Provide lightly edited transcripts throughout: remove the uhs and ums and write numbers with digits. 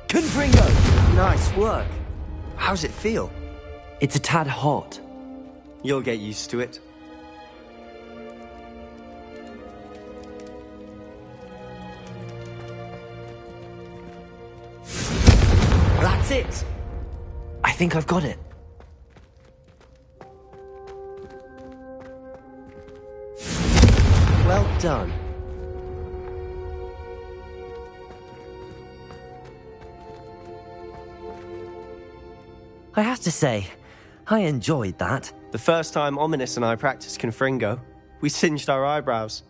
Confringo! Nice work. How's it feel? It's a tad hot. You'll get used to it. That's it! I think I've got it. Well done. I have to say, I enjoyed that. The first time Ominous and I practiced Confringo, we singed our eyebrows.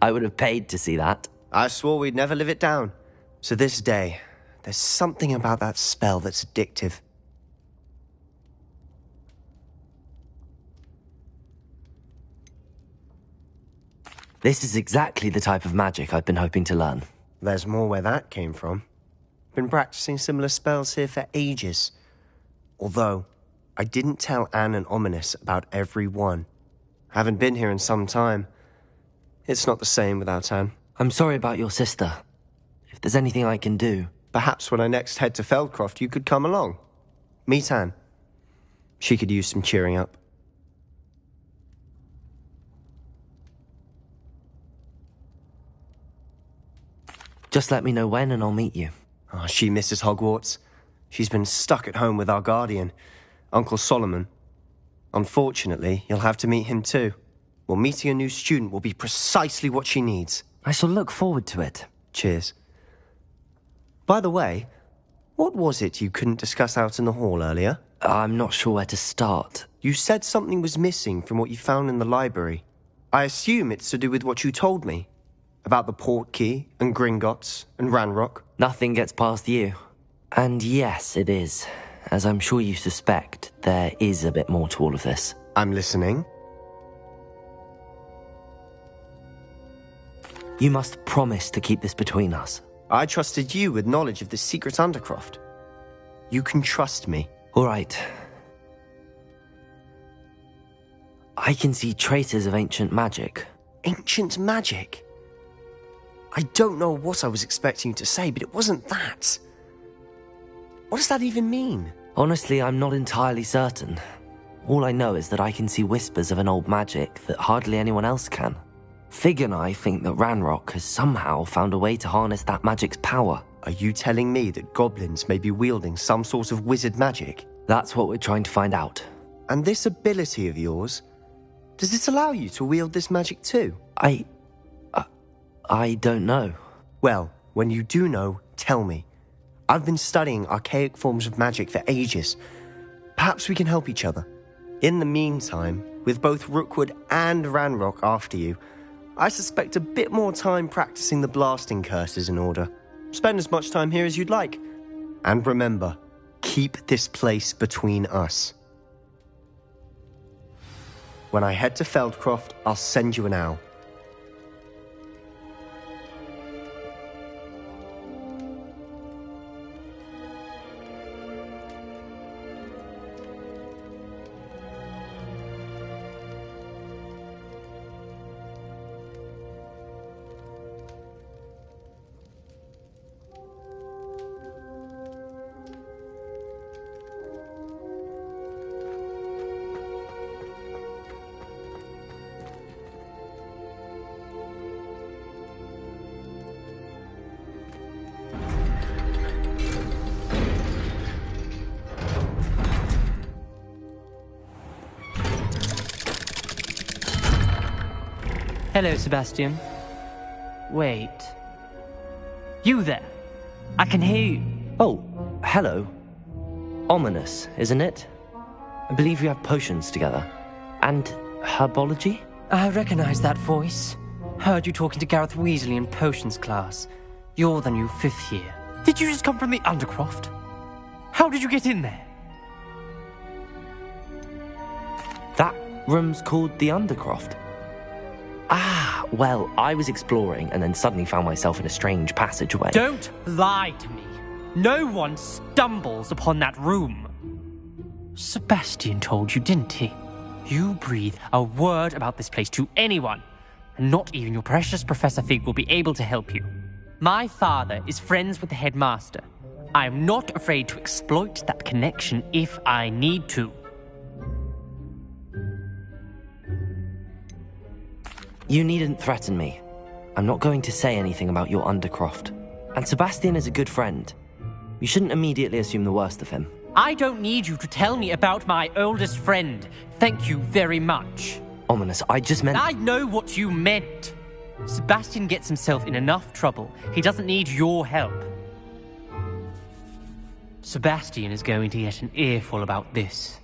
I would have paid to see that. I swore we'd never live it down. So this day, there's something about that spell that's addictive. This is exactly the type of magic I've been hoping to learn. There's more where that came from. Been practicing similar spells here for ages. Although, I didn't tell Anne and Ominous about every one. Haven't been here in some time. It's not the same without Anne. I'm sorry about your sister. If there's anything I can do... Perhaps when I next head to Feldcroft, you could come along. Meet Anne. She could use some cheering up. Just let me know when and I'll meet you. Oh, she misses Hogwarts. She's been stuck at home with our guardian, Uncle Solomon. Unfortunately, you'll have to meet him too. Well, meeting a new student will be precisely what she needs. I shall look forward to it. Cheers. By the way, what was it you couldn't discuss out in the hall earlier? I'm not sure where to start. You said something was missing from what you found in the library. I assume it's to do with what you told me. About the Portkey, and Gringotts, and Ranrock. Nothing gets past you. And yes, it is. As I'm sure you suspect, there is a bit more to all of this. I'm listening. You must promise to keep this between us. I trusted you with knowledge of the secret Undercroft. You can trust me. All right. I can see traces of ancient magic. Ancient magic? I don't know what I was expecting you to say, but it wasn't that. What does that even mean? Honestly, I'm not entirely certain. All I know is that I can see whispers of an old magic that hardly anyone else can. Fig and I think that Ranrock has somehow found a way to harness that magic's power. Are you telling me that goblins may be wielding some sort of wizard magic? That's what we're trying to find out. And this ability of yours, does it allow you to wield this magic too? I don't know. Well, when you do know, tell me. I've been studying archaic forms of magic for ages. Perhaps we can help each other. In the meantime, with both Rookwood and Ranrock after you, I suspect a bit more time practicing the blasting curse is in order. Spend as much time here as you'd like. And remember, keep this place between us. When I head to Feldcroft, I'll send you an owl. Hello, Sebastian. Wait. You there? I can hear you. Oh, hello. Ominous, isn't it? I believe we have potions together. And herbology? I recognize that voice. Heard you talking to Gareth Weasley in potions class. You're the new 5th year. Did you just come from the Undercroft? How did you get in there? That room's called the Undercroft. Ah, well, I was exploring and then suddenly found myself in a strange passageway. Don't lie to me. No one stumbles upon that room. Sebastian told you, didn't he? You breathe a word about this place to anyone, and not even your precious Professor Fig will be able to help you. My father is friends with the headmaster. I am not afraid to exploit that connection if I need to. You needn't threaten me. I'm not going to say anything about your Undercroft. And Sebastian is a good friend. You shouldn't immediately assume the worst of him. I don't need you to tell me about my oldest friend. Thank you very much. Ominous, I just meant... I know what you meant. Sebastian gets himself in enough trouble. He doesn't need your help. Sebastian is going to get an earful about this.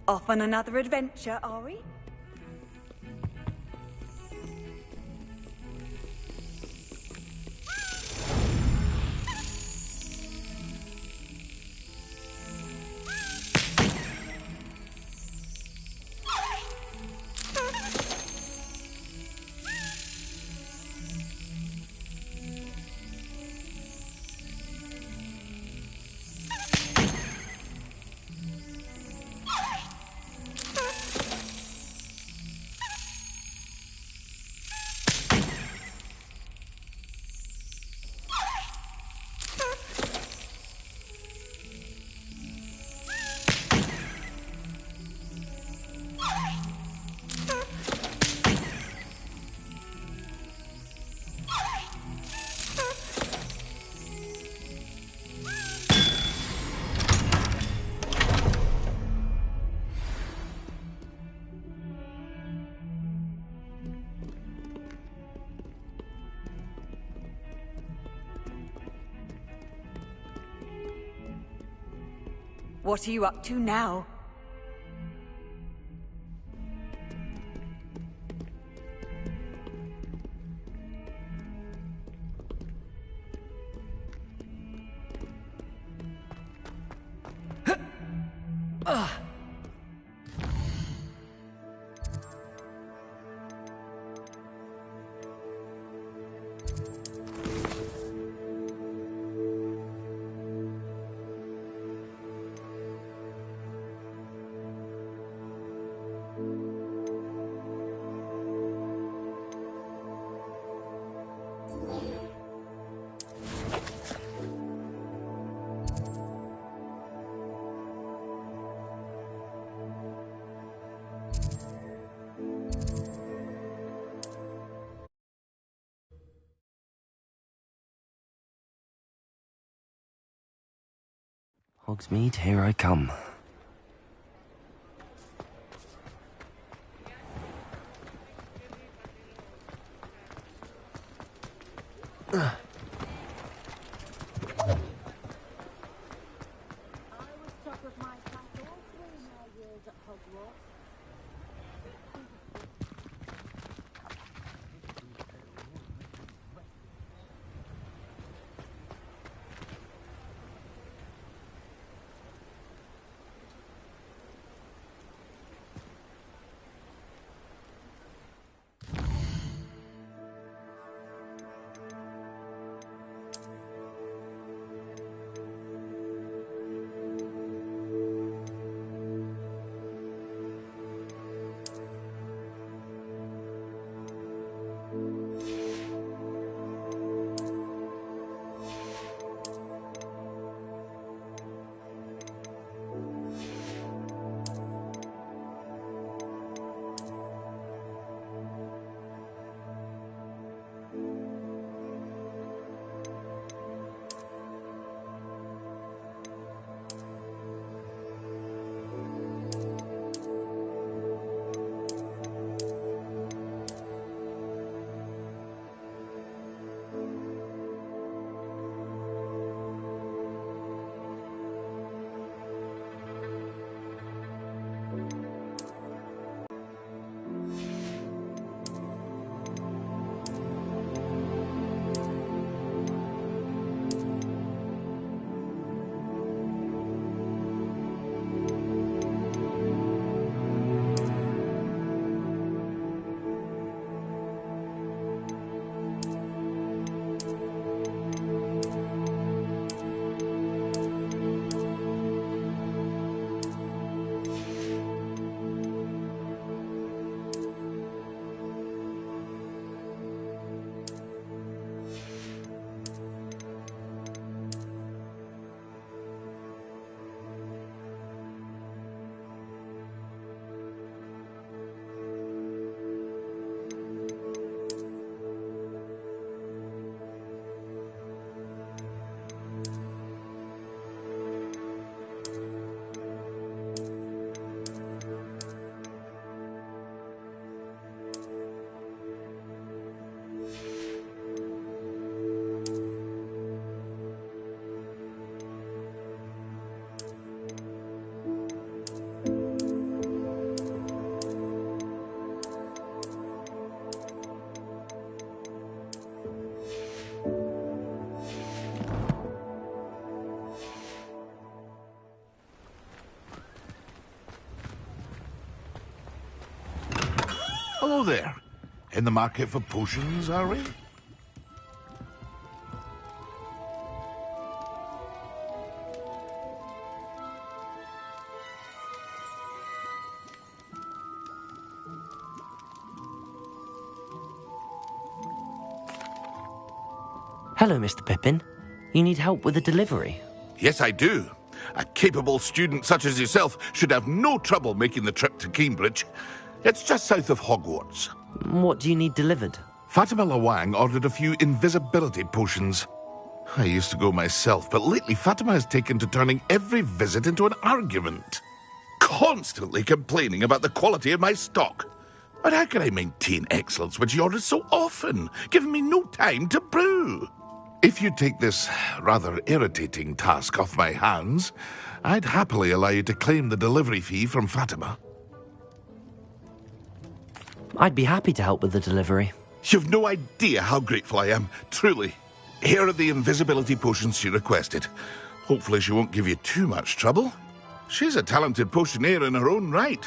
Off on another adventure, are we? What are you up to now? Hogsmeade, here I come. Hello there. In the market for potions, are we? Hello, Mr. Pippin. You need help with a delivery? Yes, I do. A capable student such as yourself should have no trouble making the trip to Cambridge. It's just south of Hogwarts. What do you need delivered? Fatima Lawang ordered a few invisibility potions. I used to go myself, but lately Fatima has taken to turning every visit into an argument. Constantly complaining about the quality of my stock. But how can I maintain excellence when she orders so often, giving me no time to brew? If you take this rather irritating task off my hands, I'd happily allow you to claim the delivery fee from Fatima. I'd be happy to help with the delivery. You've no idea how grateful I am, truly. Here are the invisibility potions she requested. Hopefully she won't give you too much trouble. She's a talented potioneer in her own right.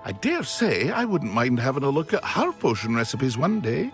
I dare say I wouldn't mind having a look at her potion recipes one day.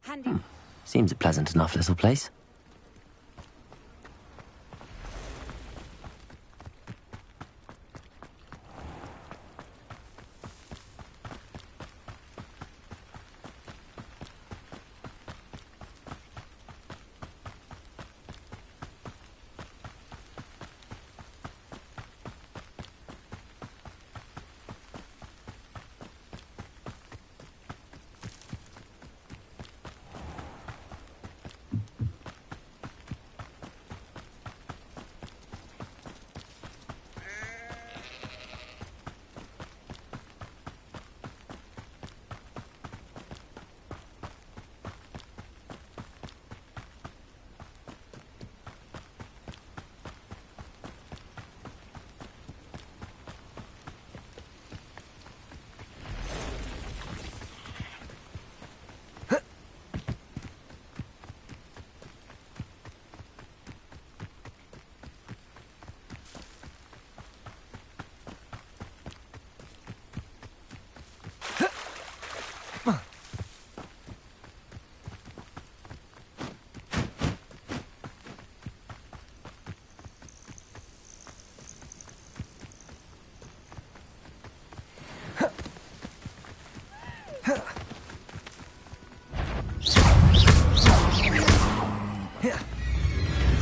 Handy. Seems a pleasant enough little place.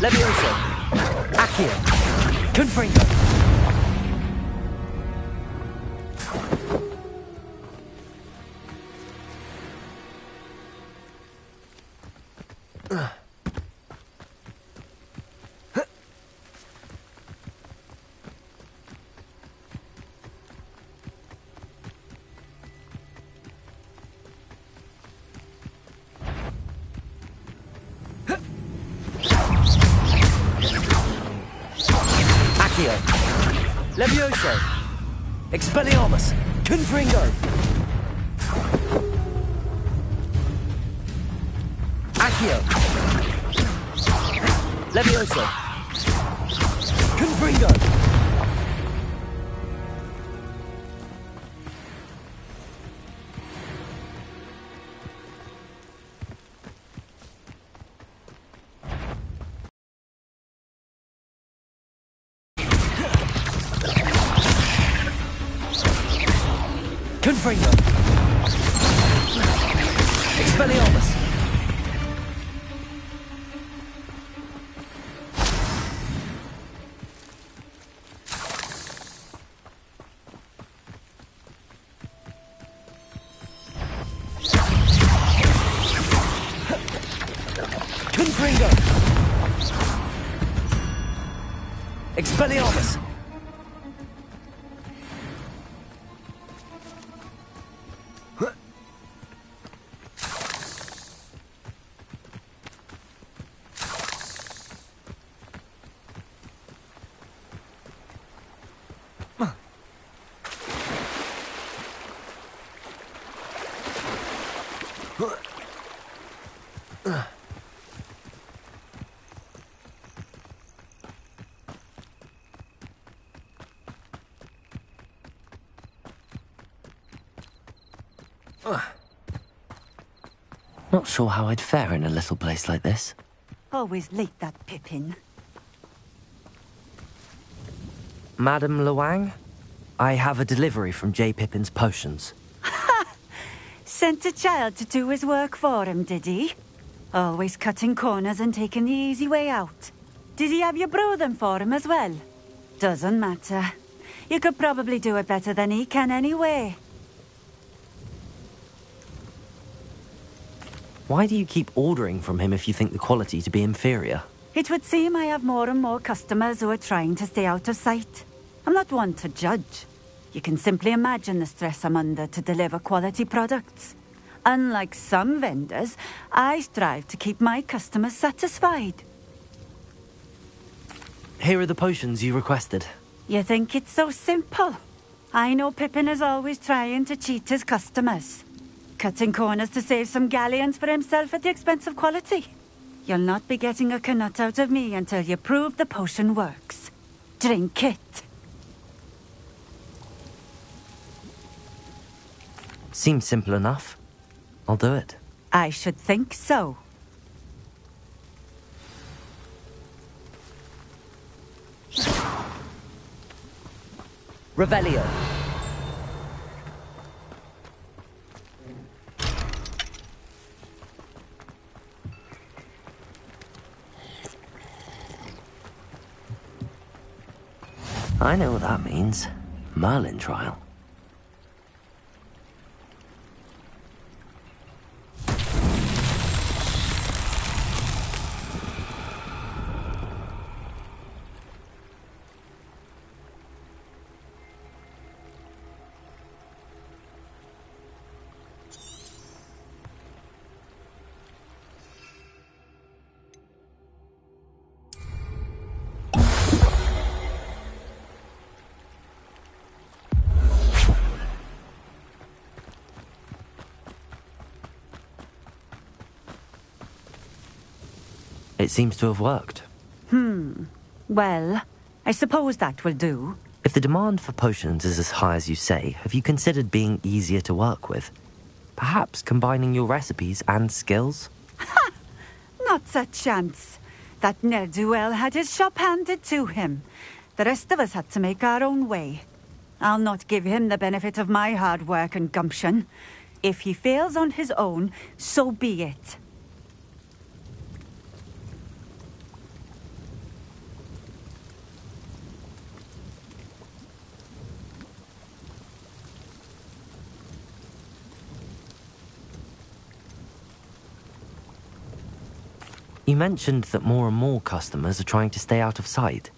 Levioso! Accio! Confringo! Levioso! Expelliarmus! Confringo! Accio! Levioso! Confringo! Confringo! Expelliarmus! Confringo! Expelliarmus! Not sure how I'd fare in a little place like this. Always late, that Pippin. Madame Luang, I have a delivery from J. Pippin's potions. Sent a child to do his work for him, did he? Always cutting corners and taking the easy way out. Did he have you brew them for him as well? Doesn't matter. You could probably do it better than he can anyway. Why do you keep ordering from him if you think the quality to be inferior? It would seem I have more and more customers who are trying to stay out of sight. I'm not one to judge. You can simply imagine the stress I'm under to deliver quality products. Unlike some vendors, I strive to keep my customers satisfied. Here are the potions you requested. You think it's so simple? I know Pippin is always trying to cheat his customers. Cutting corners to save some galleons for himself at the expense of quality. You'll not be getting a canut out of me until you prove the potion works. Drink it. Seems simple enough. I'll do it. I should think so. Revelio. I know what that means. Merlin trial. It seems to have worked. Well, I suppose that will do. If the demand for potions is as high as you say, have you considered being easier to work with? Perhaps combining your recipes and skills? Not a chance. That ne'er-do-well had his shop handed to him. The rest of us had to make our own way. I'll not give him the benefit of my hard work and gumption. If he fails on his own, so be it. You mentioned that more and more customers are trying to stay out of sight.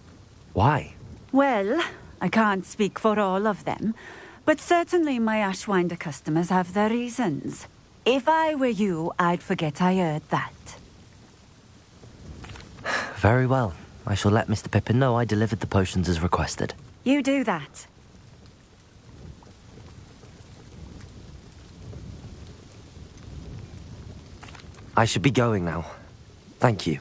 Why? Well, I can't speak for all of them, but certainly my Ashwinder customers have their reasons. If I were you, I'd forget I heard that. Very well. I shall let Mr. Pippin know I delivered the potions as requested. You do that. I should be going now. Thank you.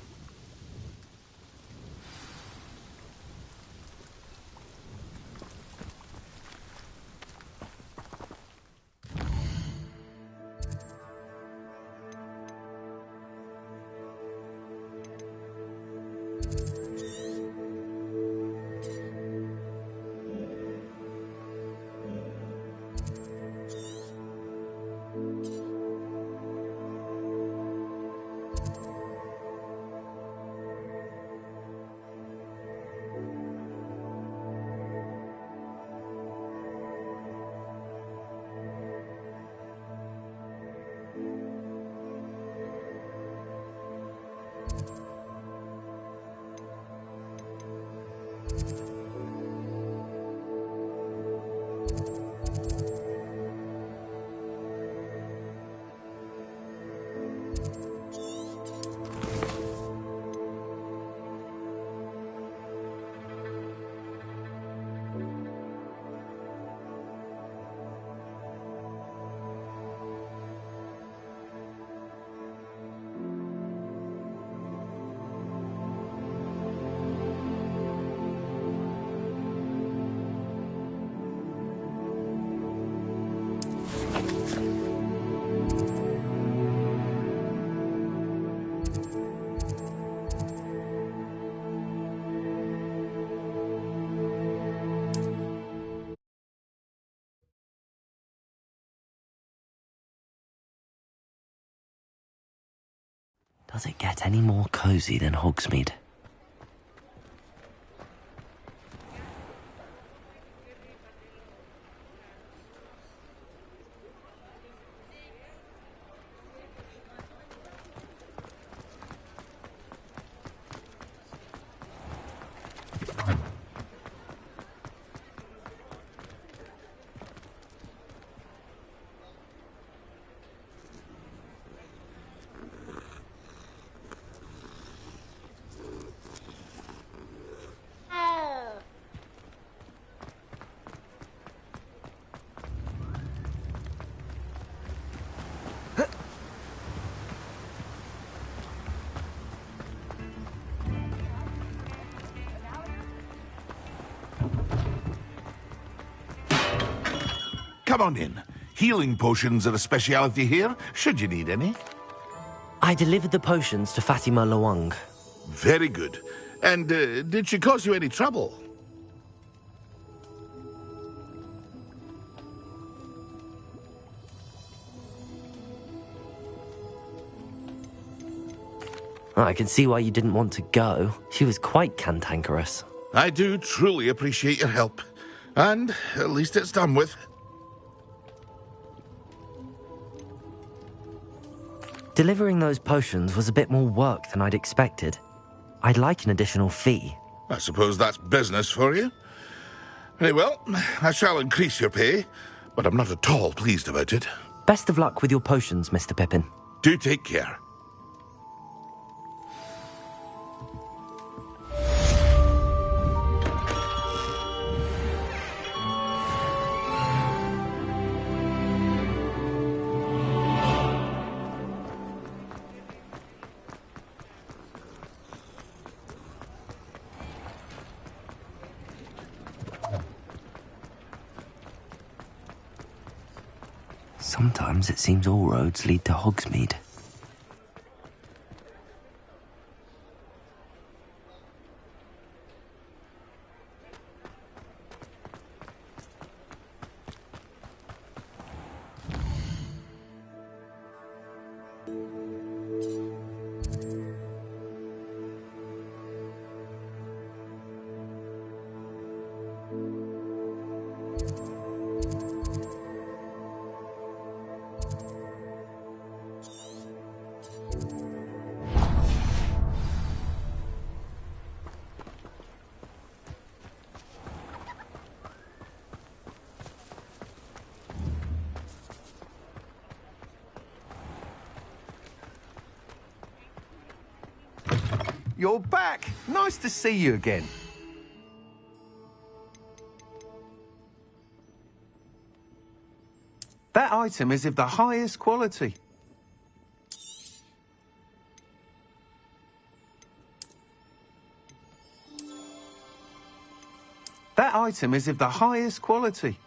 Does it get any more cozy than Hogsmeade? Come on in. Healing potions are a speciality here, should you need any. I delivered the potions to Fatima Lawang. Very good. And did she cause you any trouble? I can see why you didn't want to go. She was quite cantankerous. I do truly appreciate your help. And at least it's done with. Delivering those potions was a bit more work than I'd expected. I'd like an additional fee. I suppose that's business for you. Very well, I shall increase your pay, but I'm not at all pleased about it. Best of luck with your potions, Mr. Pippin. Do take care. Sometimes it seems all roads lead to Hogsmeade. You're back! Nice to see you again. That item is of the highest quality. That item is of the highest quality.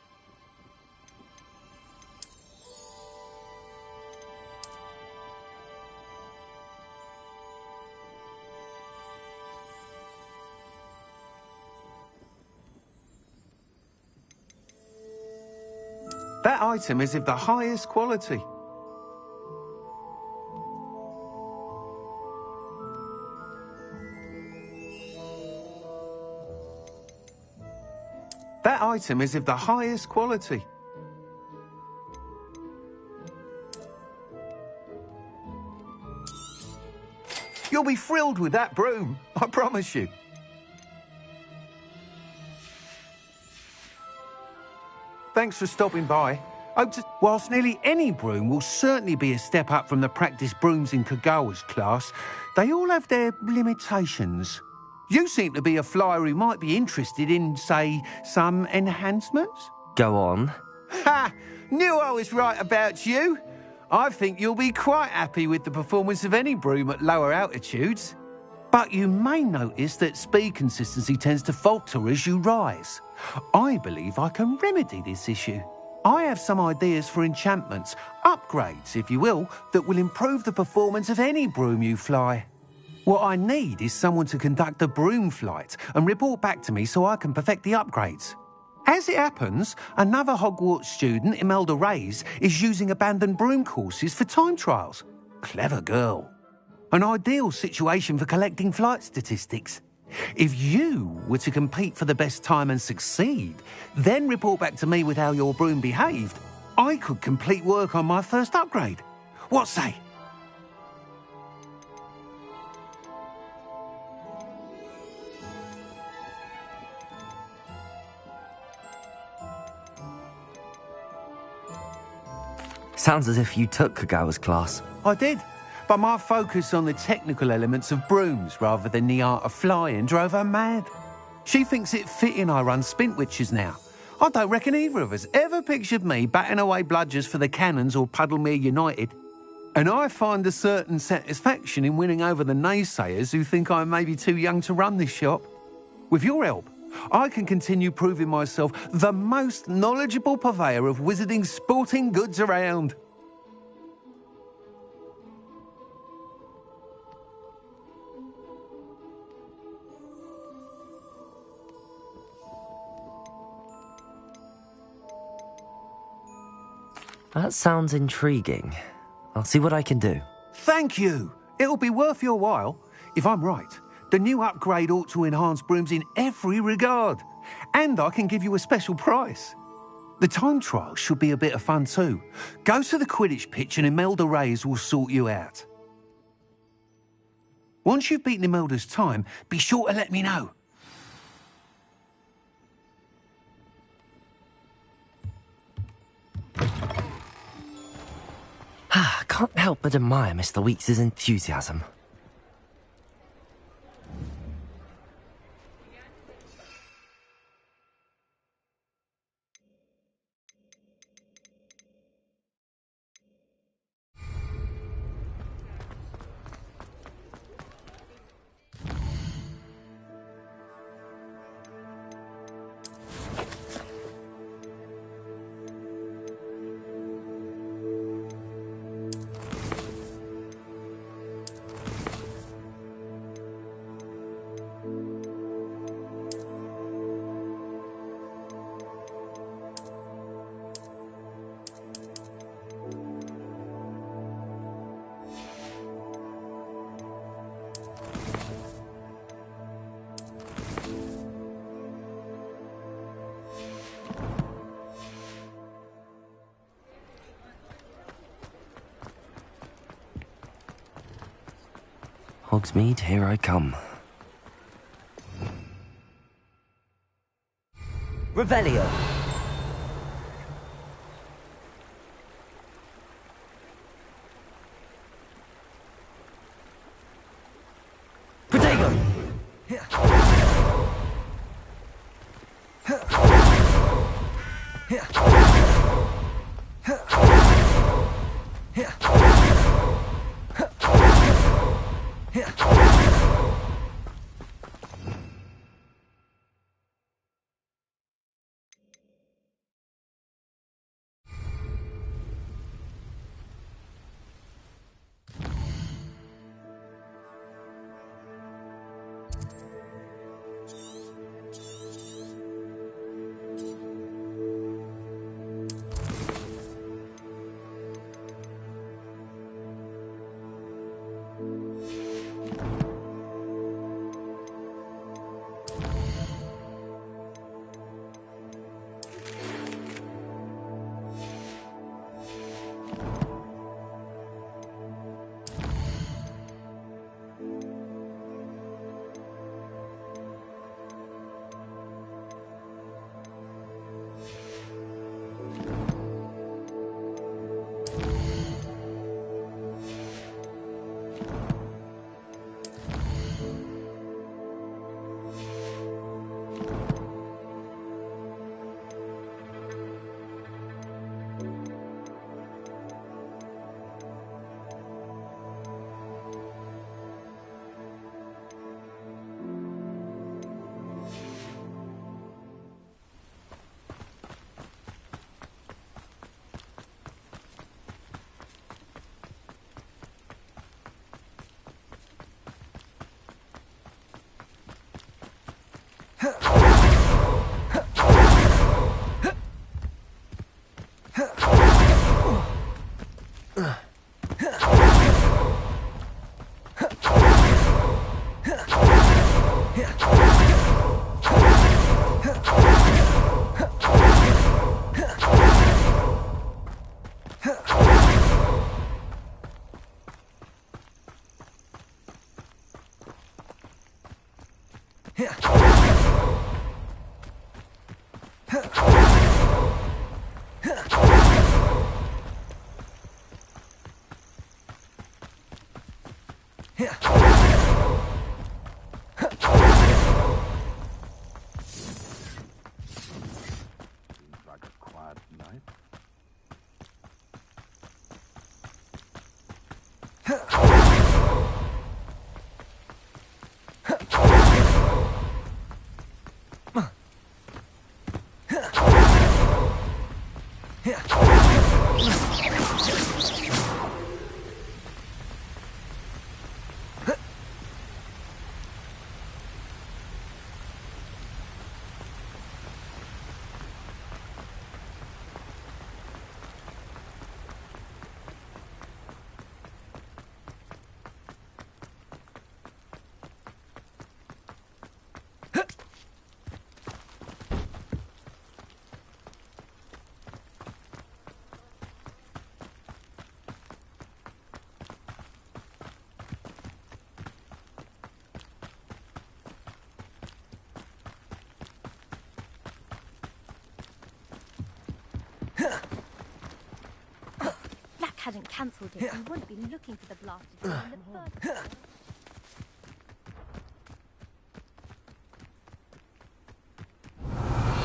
That item is of the highest quality. That item is of the highest quality. You'll be thrilled with that broom, I promise you. Thanks for stopping by. Whilst nearly any broom will certainly be a step up from the practice brooms in Kagawa's class, they all have their limitations. You seem to be a flyer who might be interested in, say, some enhancements? Go on. Ha! Knew I was right about you. I think you'll be quite happy with the performance of any broom at lower altitudes. But you may notice that speed consistency tends to falter as you rise. I believe I can remedy this issue. I have some ideas for enchantments, upgrades, if you will, that will improve the performance of any broom you fly. What I need is someone to conduct a broom flight and report back to me so I can perfect the upgrades. As it happens, another Hogwarts student, Imelda Reyes, is using abandoned broom courses for time trials. Clever girl. An ideal situation for collecting flight statistics. If you were to compete for the best time and succeed, then report back to me with how your broom behaved, I could complete work on my first upgrade. What say? Sounds as if you took Kagawa's class. I did, but my focus on the technical elements of brooms rather than the art of flying drove her mad. She thinks it fitting I run Spintwitches now. I don't reckon either of us ever pictured me batting away bludgers for the Cannons or Puddlemere United. And I find a certain satisfaction in winning over the naysayers who think I may be too young to run this shop. With your help, I can continue proving myself the most knowledgeable purveyor of wizarding sporting goods around. That sounds intriguing. I'll see what I can do. Thank you. It'll be worth your while. If I'm right, the new upgrade ought to enhance brooms in every regard. And I can give you a special price. The time trial should be a bit of fun too. Go to the Quidditch pitch and Imelda Reyes will sort you out. Once you've beaten Imelda's time, be sure to let me know. Can't help but admire Mr. Weeks' enthusiasm. Hogsmeade, here I come. Revelio! Protego! Like a quiet night. Black hadn't cancelled it, we wouldn't be looking for the blasted thing in the first place.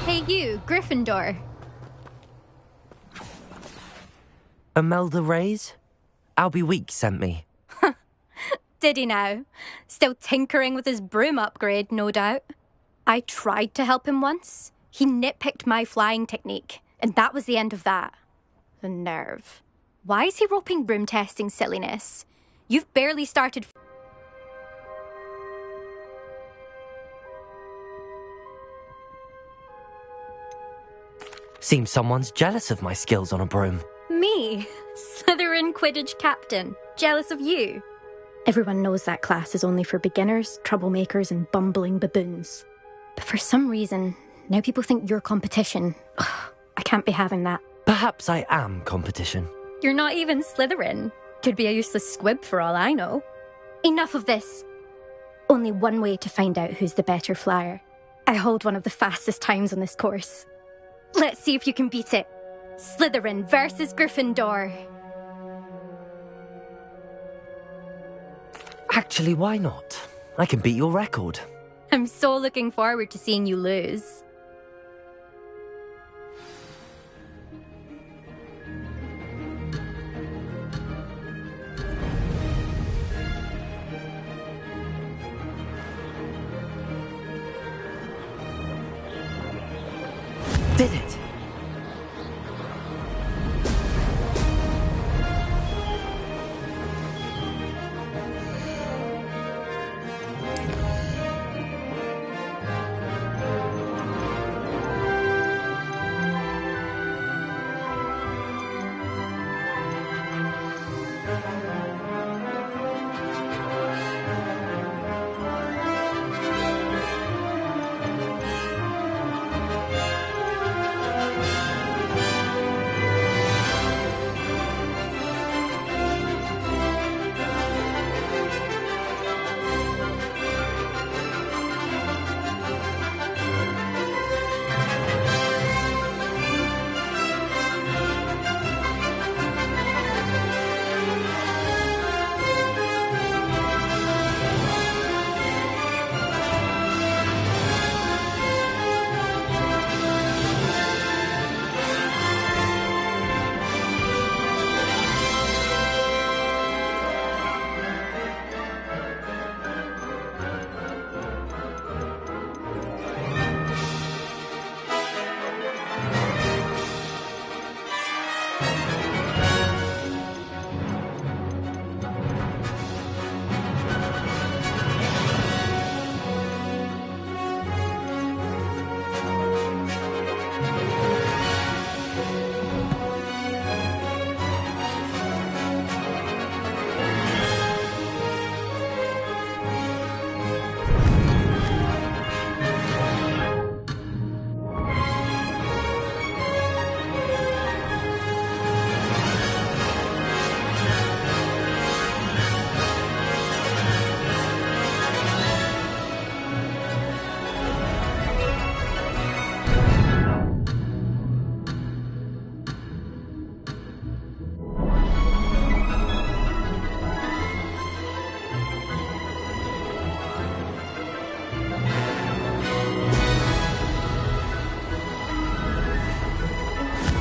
Hey you, Gryffindor. Imelda Reyes? Albie Weeks sent me. Did he now? Still tinkering with his broom upgrade, no doubt. I tried to help him once. He nitpicked my flying technique, and that was the end of that. The nerve. Why is he roping broom testing silliness? You've barely started... Seems someone's jealous of my skills on a broom. Me? Slytherin Quidditch captain. Jealous of you? Everyone knows that class is only for beginners, troublemakers, and bumbling baboons. But for some reason, now people think you're competition. Ugh, I can't be having that. Perhaps I am competition. You're not even Slytherin. Could be a useless squib for all I know. Enough of this. Only one way to find out who's the better flyer. I hold one of the fastest times on this course. Let's see if you can beat it. Slytherin versus Gryffindor. Actually, why not? I can beat your record. I'm so looking forward to seeing you lose. Did it?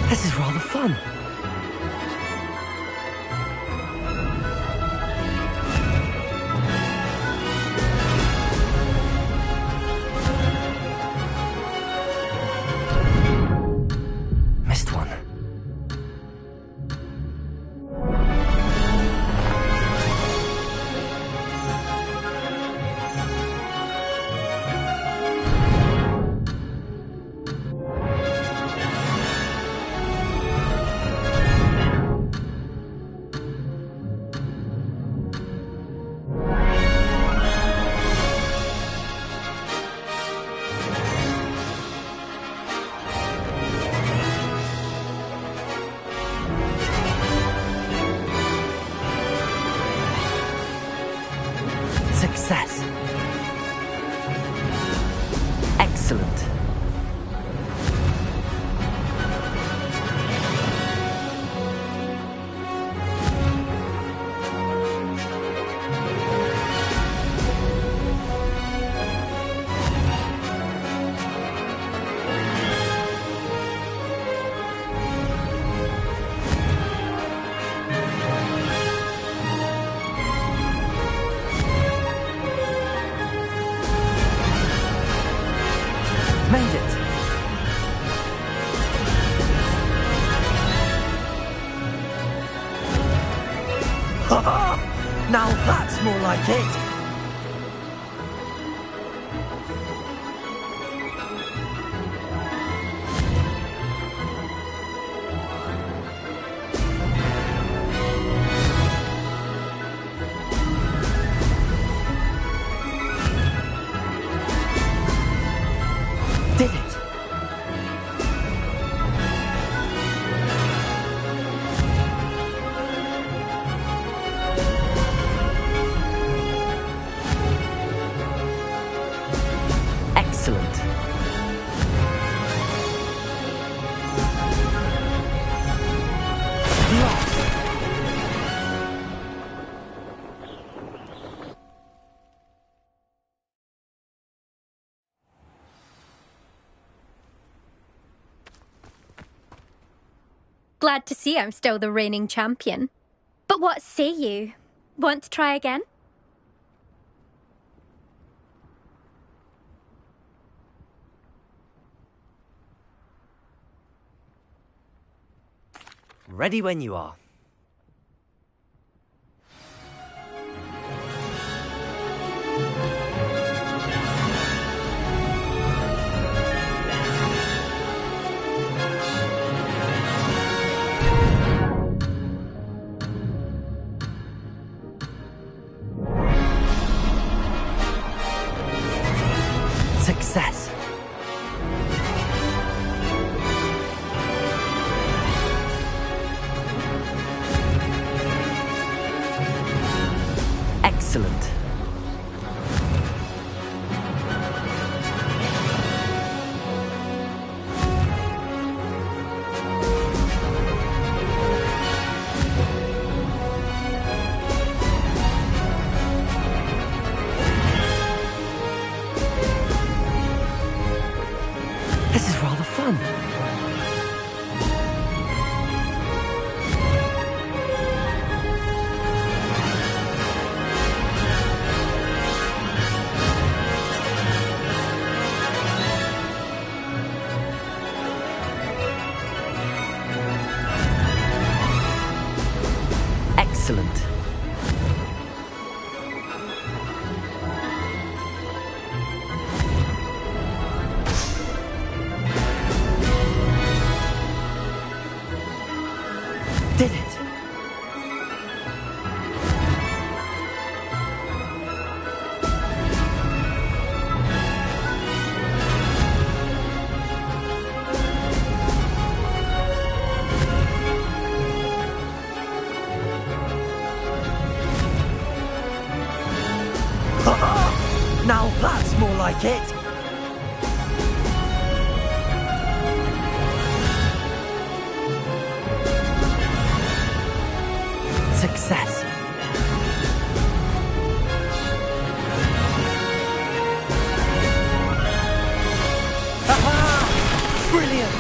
This is rather fun. Missed one. Success. Excellent. Made it. Now that's more like it. Did it. Excellent. Lost. Glad to see I'm still the reigning champion. But what say you? Want to try again? Ready when you are. Success. Excellent. This is rather fun. Excellent. Did it. Now that's more like it. Success. Brilliant.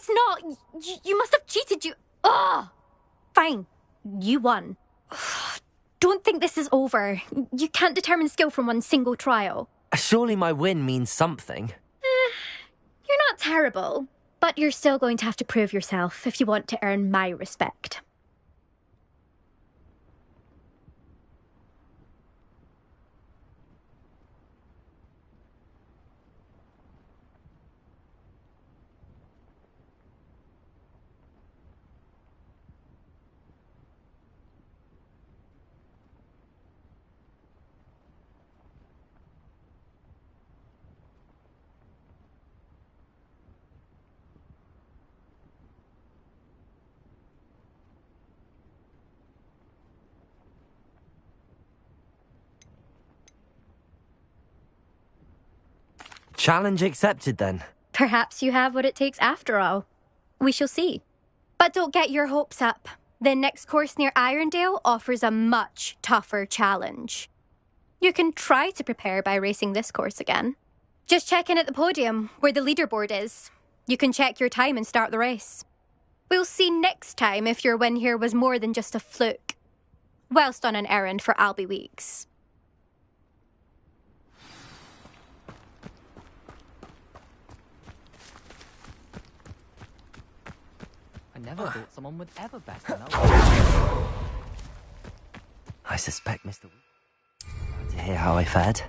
it's not. You must have cheated. Ugh! Fine. You won. Don't think this is over. You can't determine skill from one single trial. Surely my win means something. You're not terrible, but you're still going to have to prove yourself if you want to earn my respect. Challenge accepted then. Perhaps you have what it takes after all. We shall see. But don't get your hopes up. The next course near Irondale offers a much tougher challenge. You can try to prepare by racing this course again. Just check in at the podium, where the leaderboard is. You can check your time and start the race. We'll see next time if your win here was more than just a fluke. Whilst on an errand for Albie Weeks. I never thought someone would ever bet on I suspect Mr. to hear how I fared.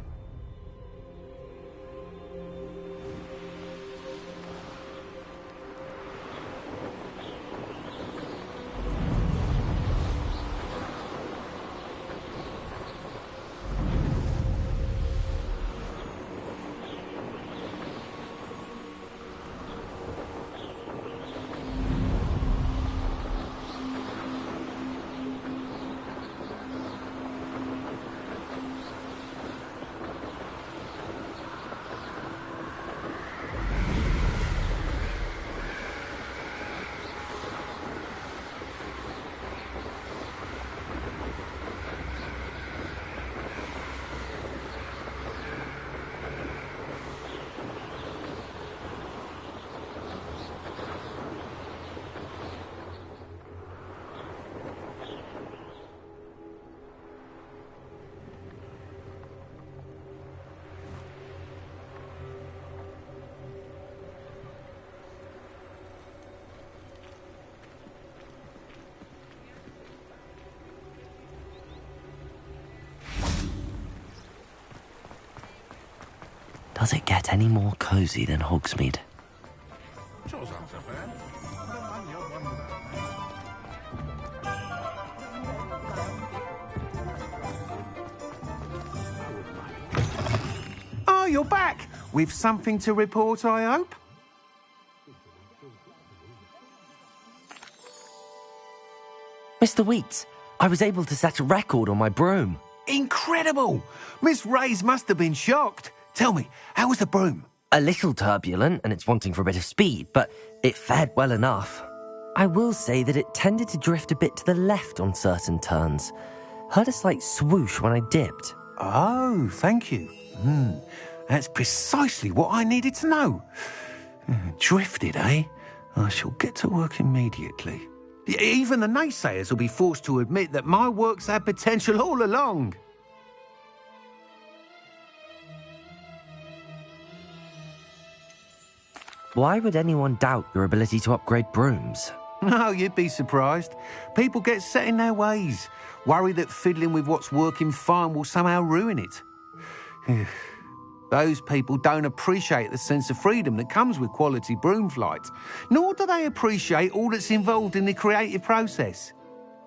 Does it get any more cozy than Hogsmeade? Oh, you're back! With something to report, I hope? Mr. Wheats, I was able to set a record on my broom. Incredible! Miss Reyes must have been shocked. Tell me, how was the broom? A little turbulent, and it's wanting for a bit of speed, but it fared well enough. I will say that it tended to drift a bit to the left on certain turns. Heard a slight swoosh when I dipped. Oh, thank you. That's precisely what I needed to know. Drifted, eh? I shall get to work immediately. Even the naysayers will be forced to admit that my work's had potential all along. Why would anyone doubt your ability to upgrade brooms? No, you'd be surprised. People get set in their ways, worry that fiddling with what's working fine will somehow ruin it. Those people don't appreciate the sense of freedom that comes with quality broom flight, nor do they appreciate all that's involved in the creative process.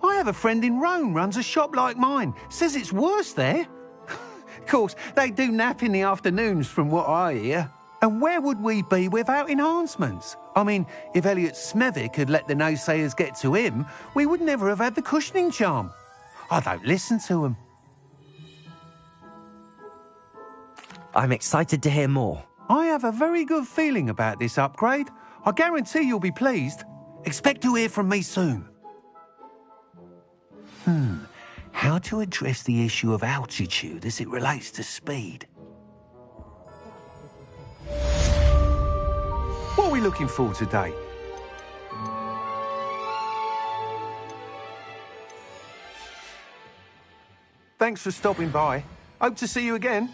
I have a friend in Rome runs a shop like mine, says it's worse there. Of course, they do nap in the afternoons from what I hear. And where would we be without enhancements? I mean, if Elliot Smethwick had let the naysayers get to him, we would never have had the cushioning charm. I don't listen to them. I'm excited to hear more. I have a very good feeling about this upgrade. I guarantee you'll be pleased. Expect to hear from me soon. How to address the issue of altitude as it relates to speed? What are we looking for today? Thanks for stopping by. Hope to see you again.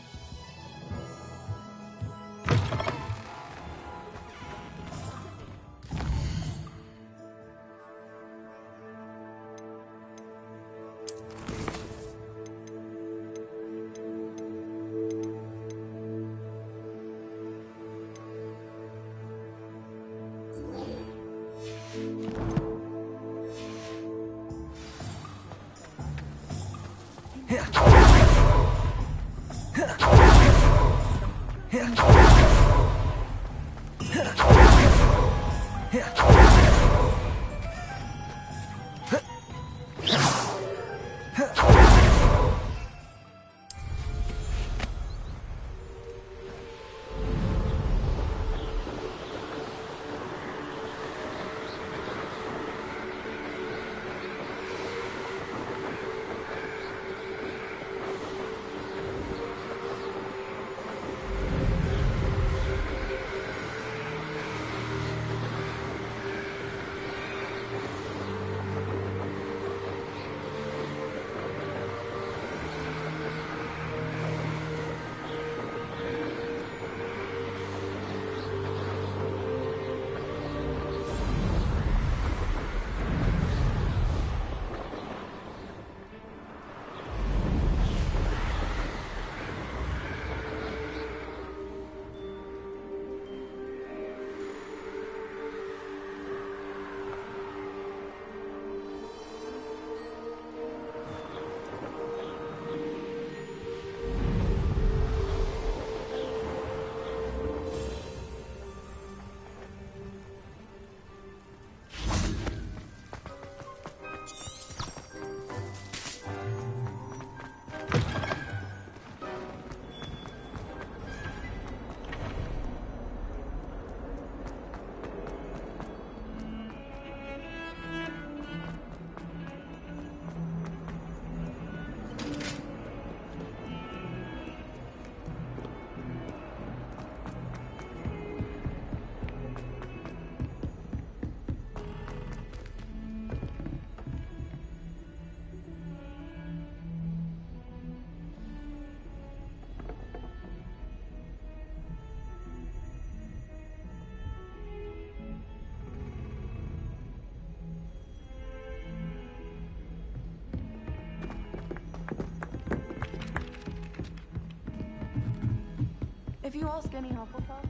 If you ask any Hufflepuff.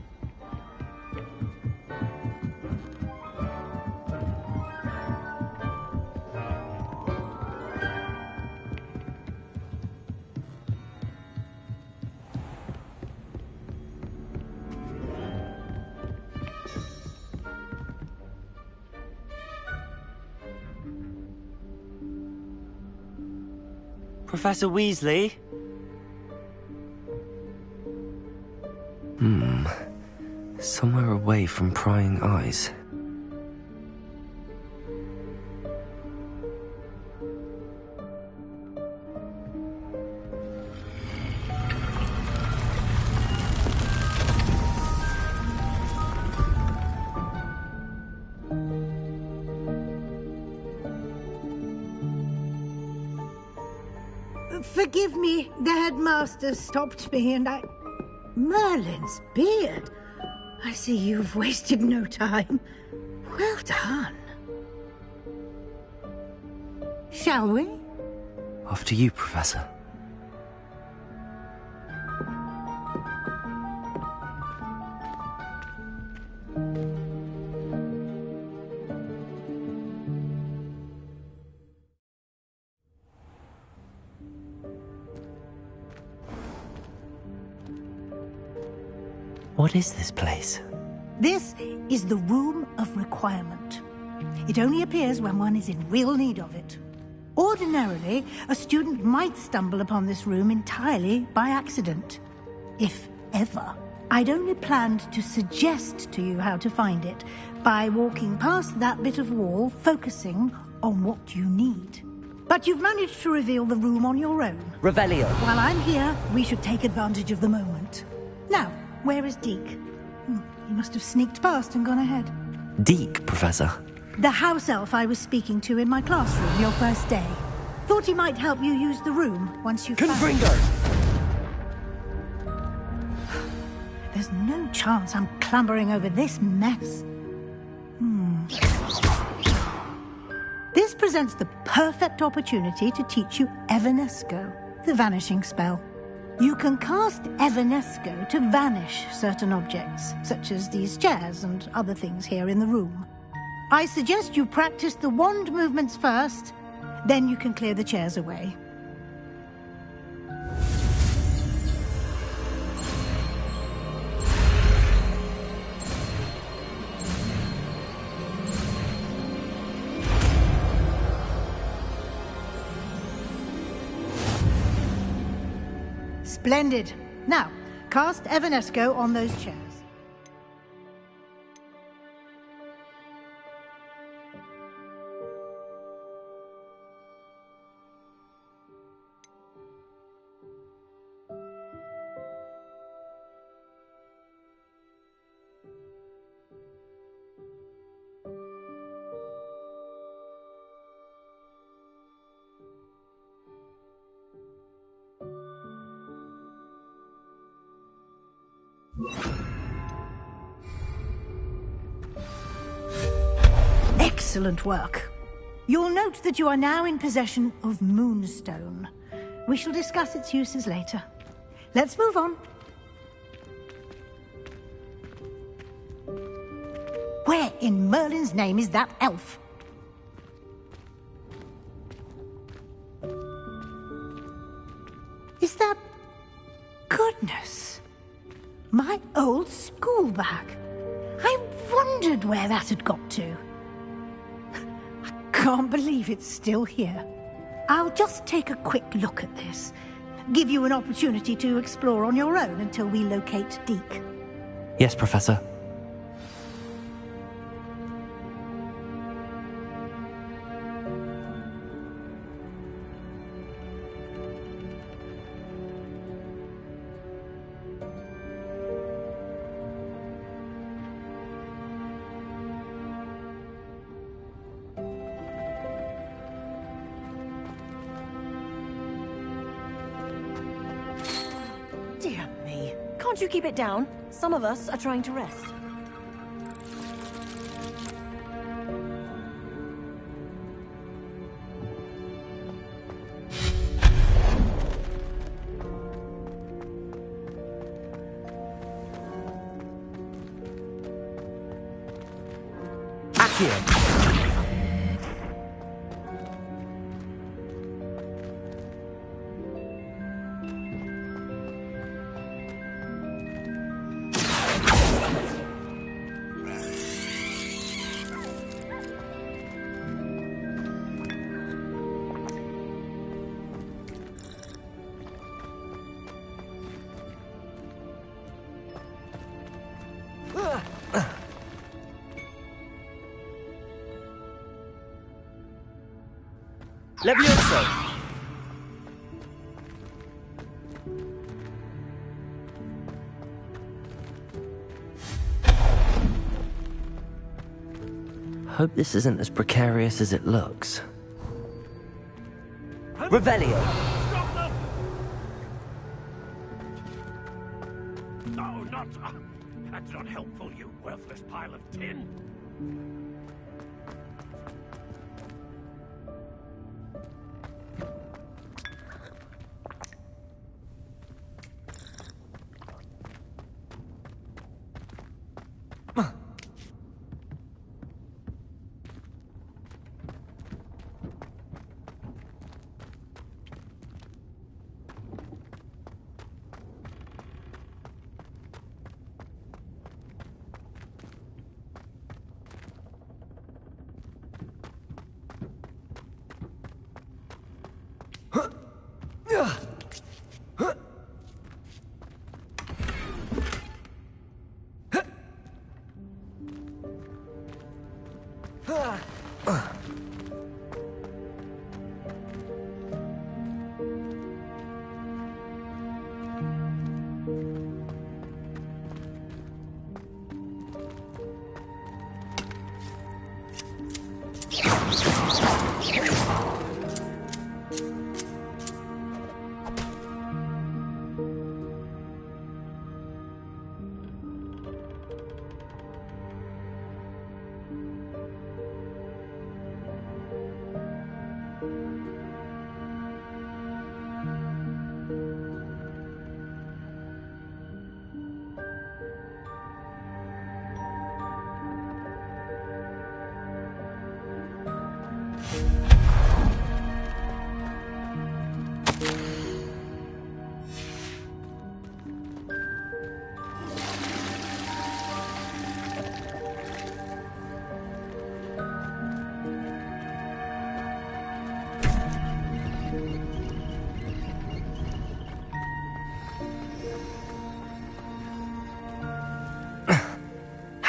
Professor Weasley? Somewhere away from prying eyes. Forgive me, the headmaster stopped me and I... Merlin's beard. I see you've wasted no time. Well done. Shall we? After you, Professor. What is this place? This is the Room of Requirement. It only appears when one is in real need of it. Ordinarily, a student might stumble upon this room entirely by accident. If ever. I'd only planned to suggest to you how to find it by walking past that bit of wall, focusing on what you need. But you've managed to reveal the room on your own. Revelio. While I'm here, we should take advantage of the moment. Now, where is Deke? He must have sneaked past and gone ahead. Deke, Professor. The house elf I was speaking to in my classroom your first day. Thought he might help you use the room once you've Confringo! There's no chance I'm clambering over this mess. This presents the perfect opportunity to teach you Evanesco, the vanishing spell. You can cast Evanesco to vanish certain objects, such as these chairs and other things here in the room. I suggest you practice the wand movements first, then you can clear the chairs away. Splendid. Now, cast Evanesco on those chairs. Excellent work. You'll note that you are now in possession of Moonstone. We shall discuss its uses later. Let's move on. Where in Merlin's name is that elf? Is that... Goodness! My old school bag. I wondered where that had got to. I can't believe it's still here. I'll just take a quick look at this. Give you an opportunity to explore on your own until we locate Deke. Yes, Professor. Dear me. Can't you keep it down? Some of us are trying to rest. Accio! Levioso! Hope this isn't as precarious as it looks. Revelio! No, not... that's not helpful, you worthless pile of tin.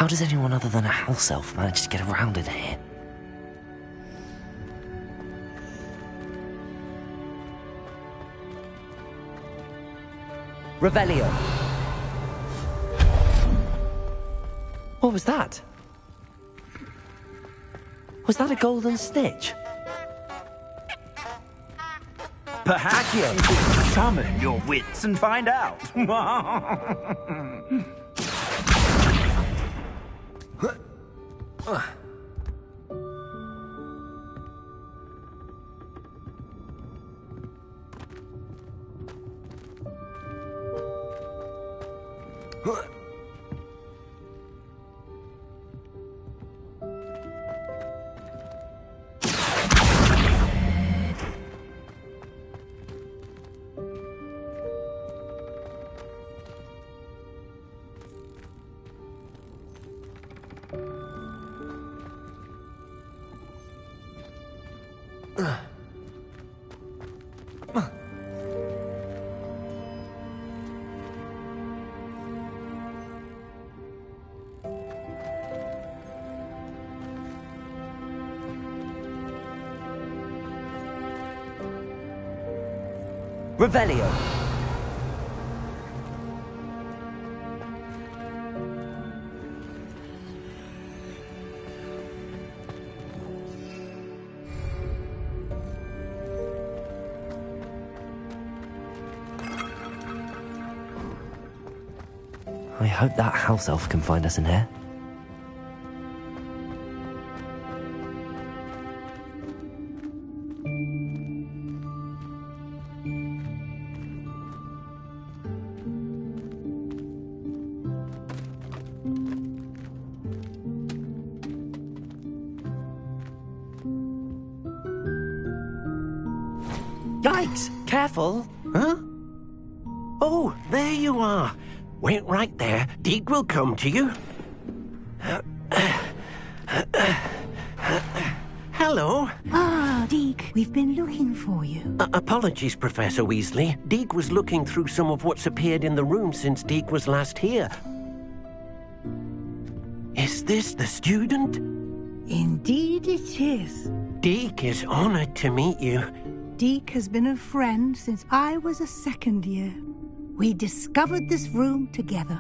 How does anyone other than a house elf manage to get around in here? Revelio! What was that? Was that a golden snitch? Perhaps you should summon your wits and find out. Revelio! I hope that house elf can find us in here. Yikes! Careful! Huh? Oh, there you are. Wait right there. Deek will come to you. Hello. Ah, Deek, we've been looking for you. Apologies, Professor Weasley. Deek was looking through some of what's appeared in the room since Deek was last here. Is this the student? Indeed it is. Deek is honored to meet you. Deek has been a friend since I was a second year. We discovered this room together.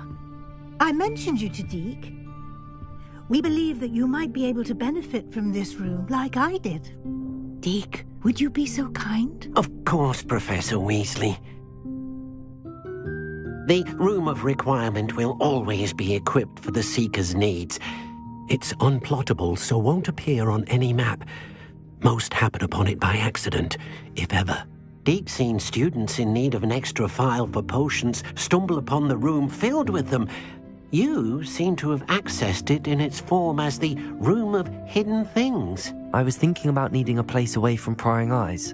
I mentioned you to Deek. We believe that you might be able to benefit from this room like I did. Deek, would you be so kind? Of course, Professor Weasley. The Room of Requirement will always be equipped for the Seeker's needs. It's unplottable, so won't appear on any map. Most happen upon it by accident, if ever. Deek's seen students in need of an extra file for potions stumble upon the room filled with them. You seem to have accessed it in its form as the Room of Hidden Things. I was thinking about needing a place away from prying eyes.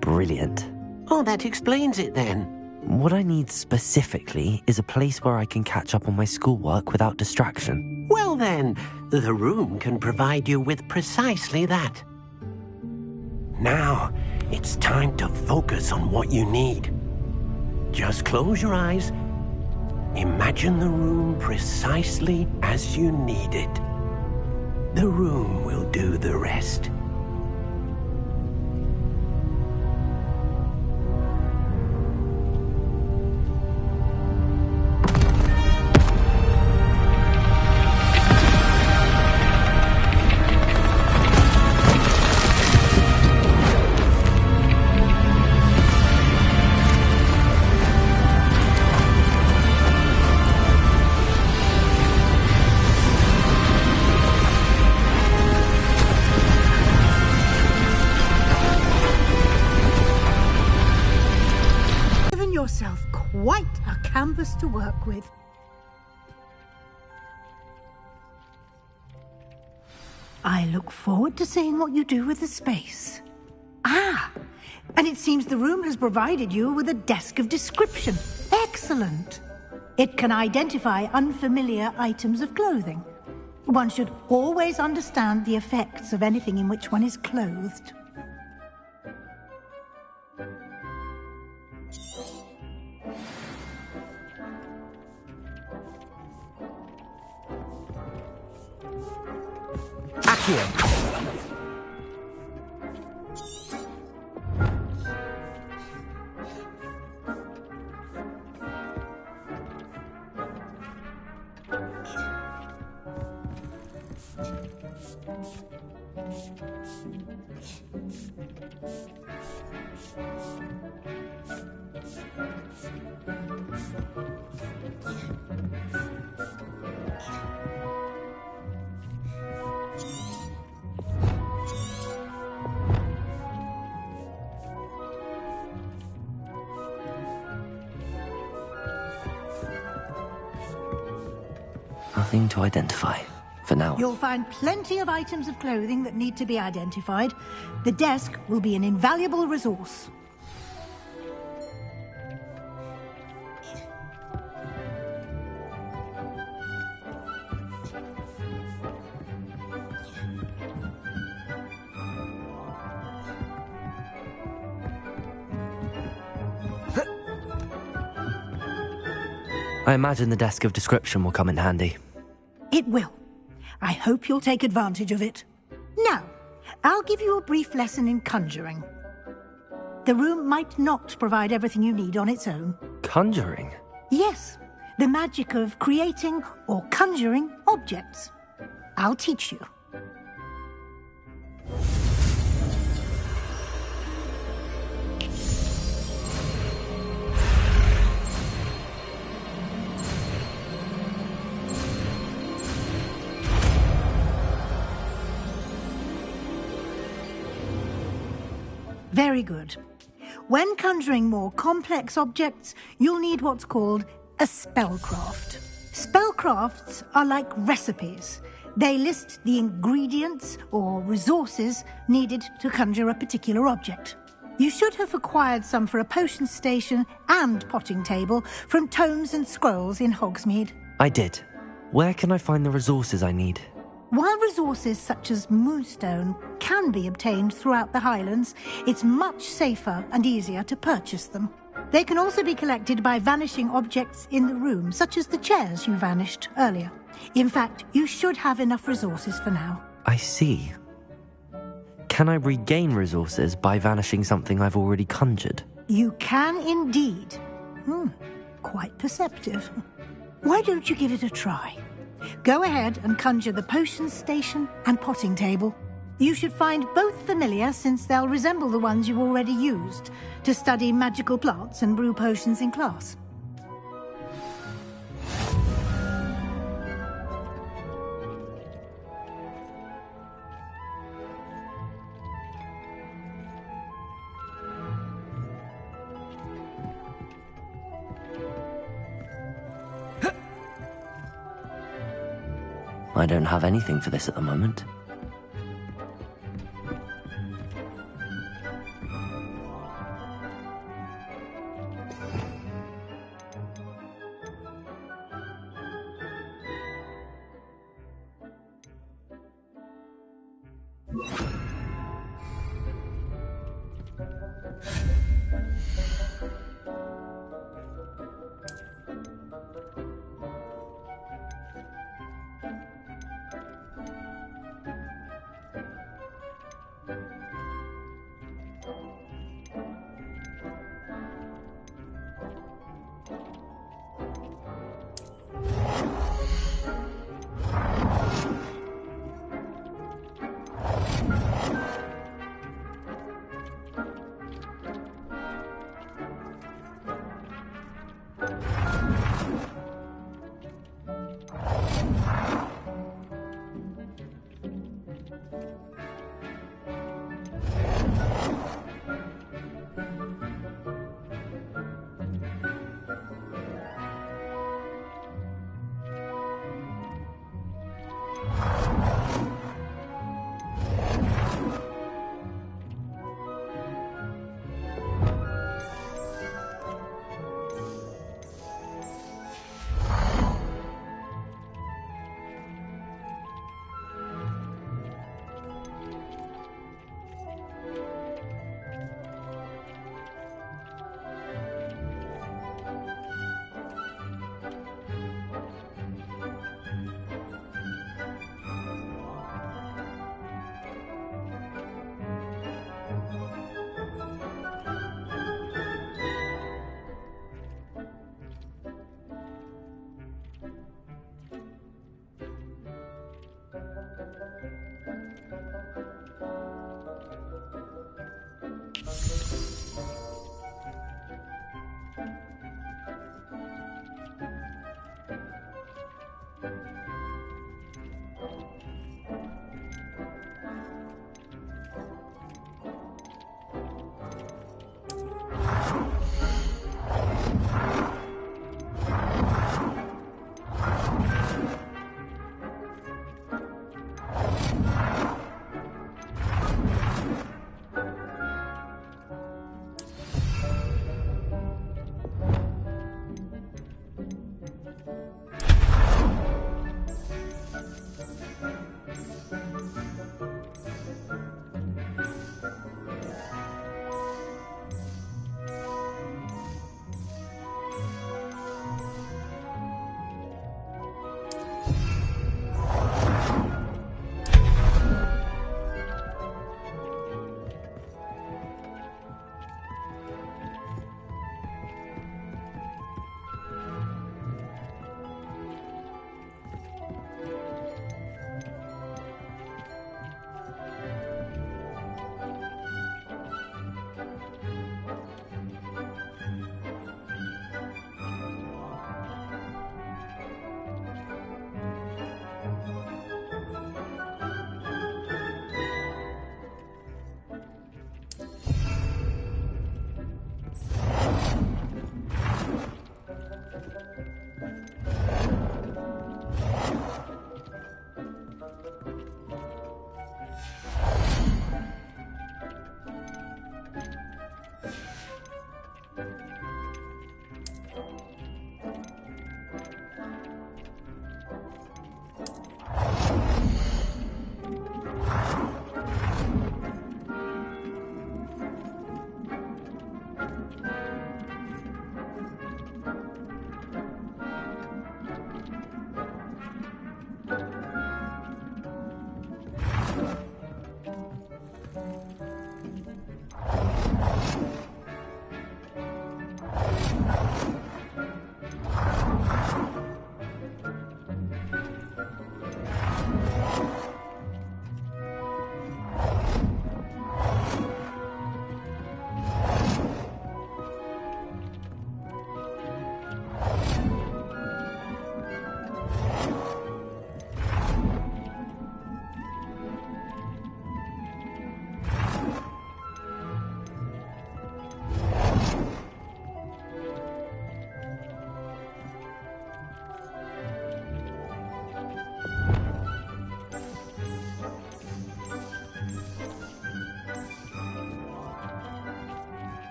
Brilliant. Oh, that explains it then. What I need specifically is a place where I can catch up on my schoolwork without distraction. Well then, the room can provide you with precisely that. Now, it's time to focus on what you need. Just close your eyes. Imagine the room precisely as you need it. The room will do the rest. Yourself quite a canvas to work with. I look forward to seeing what you do with the space. Ah, and it seems the room has provided you with a desk of description. Excellent. It can identify unfamiliar items of clothing. One should always understand the effects of anything in which one is clothed. here. Nothing to identify, for now. You'll find plenty of items of clothing that need to be identified. The desk will be an invaluable resource. I imagine the desk of description will come in handy. It will. I hope you'll take advantage of it. Now, I'll give you a brief lesson in conjuring. The room might not provide everything you need on its own. Conjuring? Yes, the magic of creating or conjuring objects. I'll teach you. Very good. When conjuring more complex objects, you'll need what's called a spellcraft. Spellcrafts are like recipes. They list the ingredients or resources needed to conjure a particular object. You should have acquired some for a potion station and potting table from tomes and scrolls in Hogsmeade. I did. Where can I find the resources I need? While resources such as moonstone can be obtained throughout the Highlands, it's much safer and easier to purchase them. They can also be collected by vanishing objects in the room, such as the chairs you vanished earlier. In fact, you should have enough resources for now. I see. Can I regain resources by vanishing something I've already conjured? You can indeed. Quite perceptive. Why don't you give it a try? Go ahead and conjure the potion station and potting table. You should find both familiar, since they'll resemble the ones you've already used to study magical plants and brew potions in class. I don't have anything for this at the moment.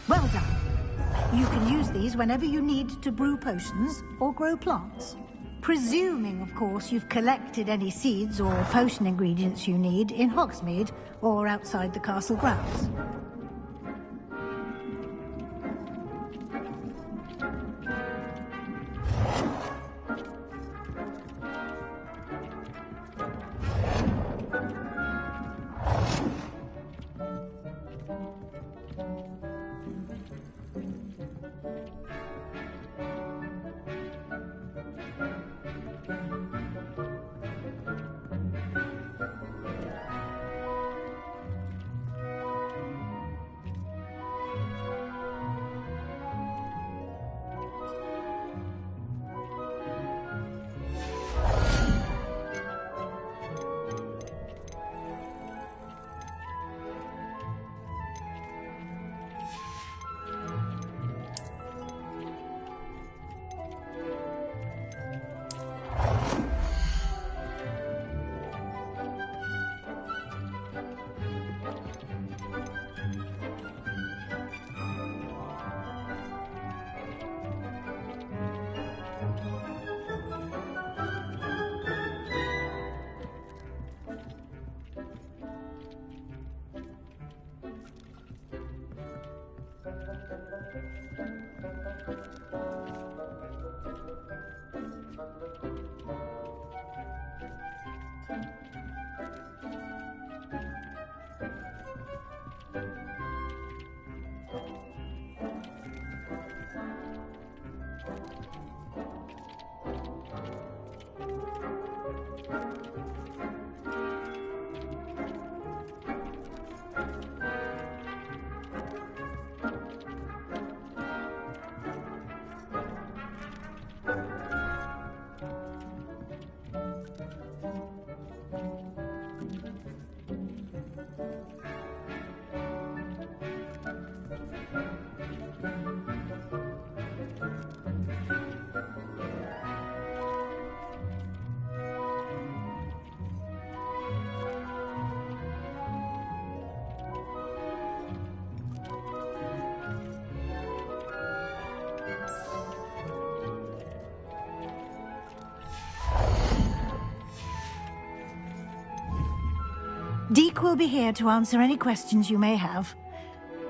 Well done. You can use these whenever you need to brew potions or grow plants. Presuming, of course, you've collected any seeds or potion ingredients you need in Hogsmeade or outside the castle grounds. Deke will be here to answer any questions you may have.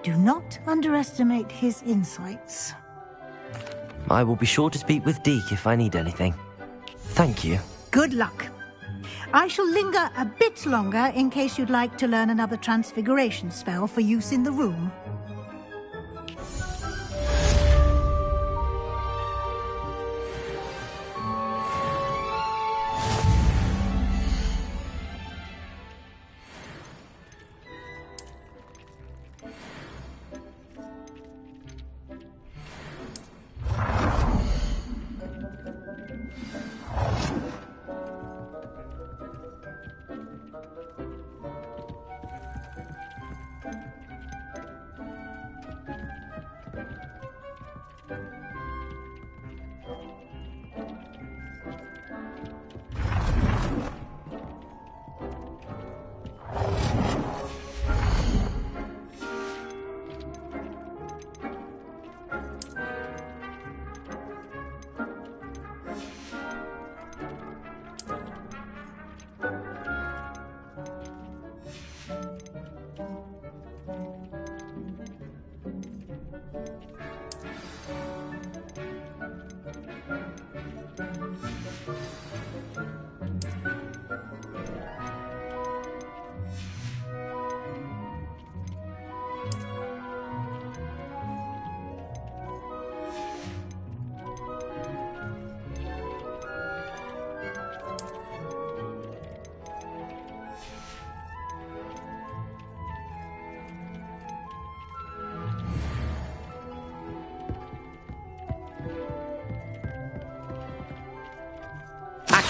Do not underestimate his insights. I will be sure to speak with Deke if I need anything. Thank you. Good luck. I shall linger a bit longer in case you'd like to learn another transfiguration spell for use in the room.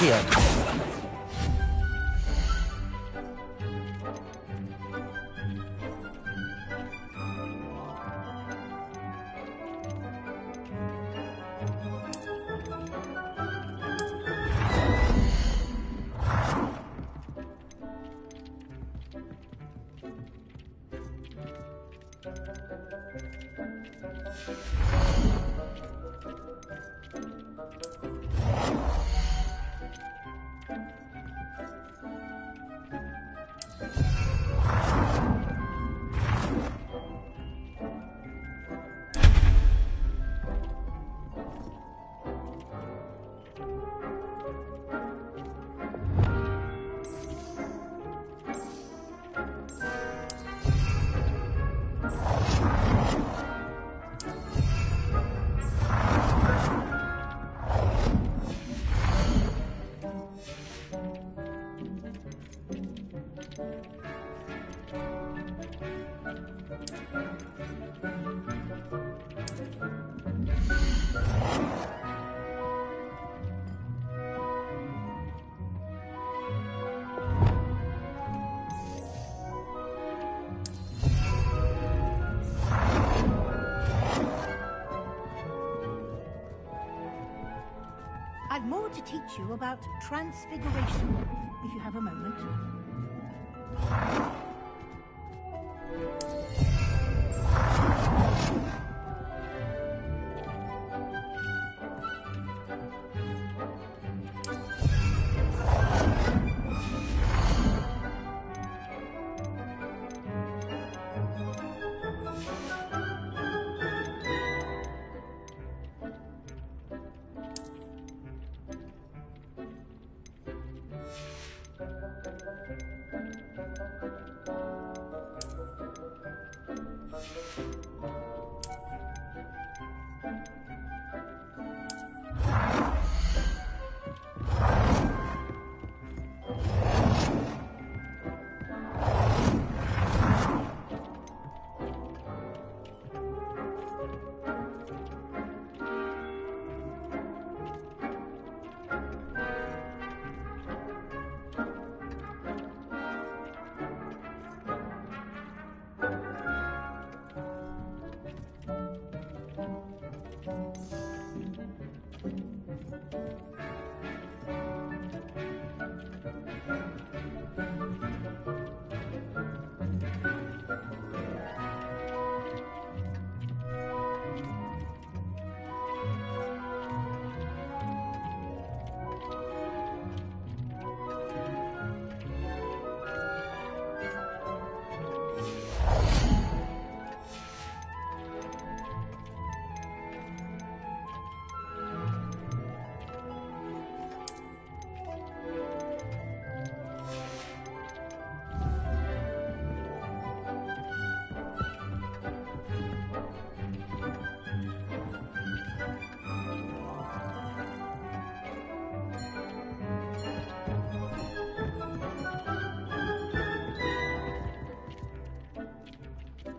Accio. to teach you about transfiguration, if you have a moment.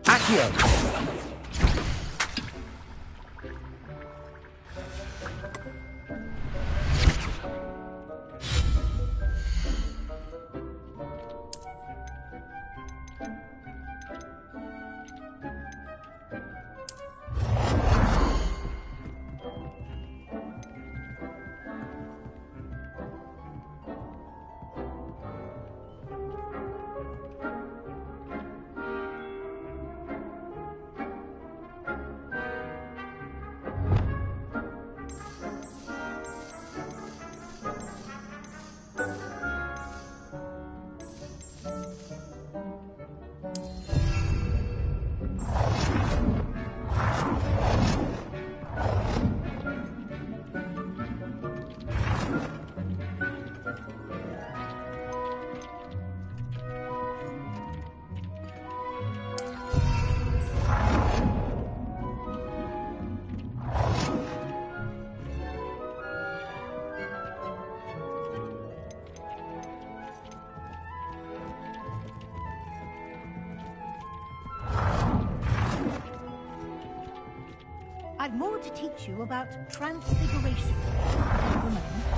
Accio! I've more to teach you about transfiguration. Have a moment.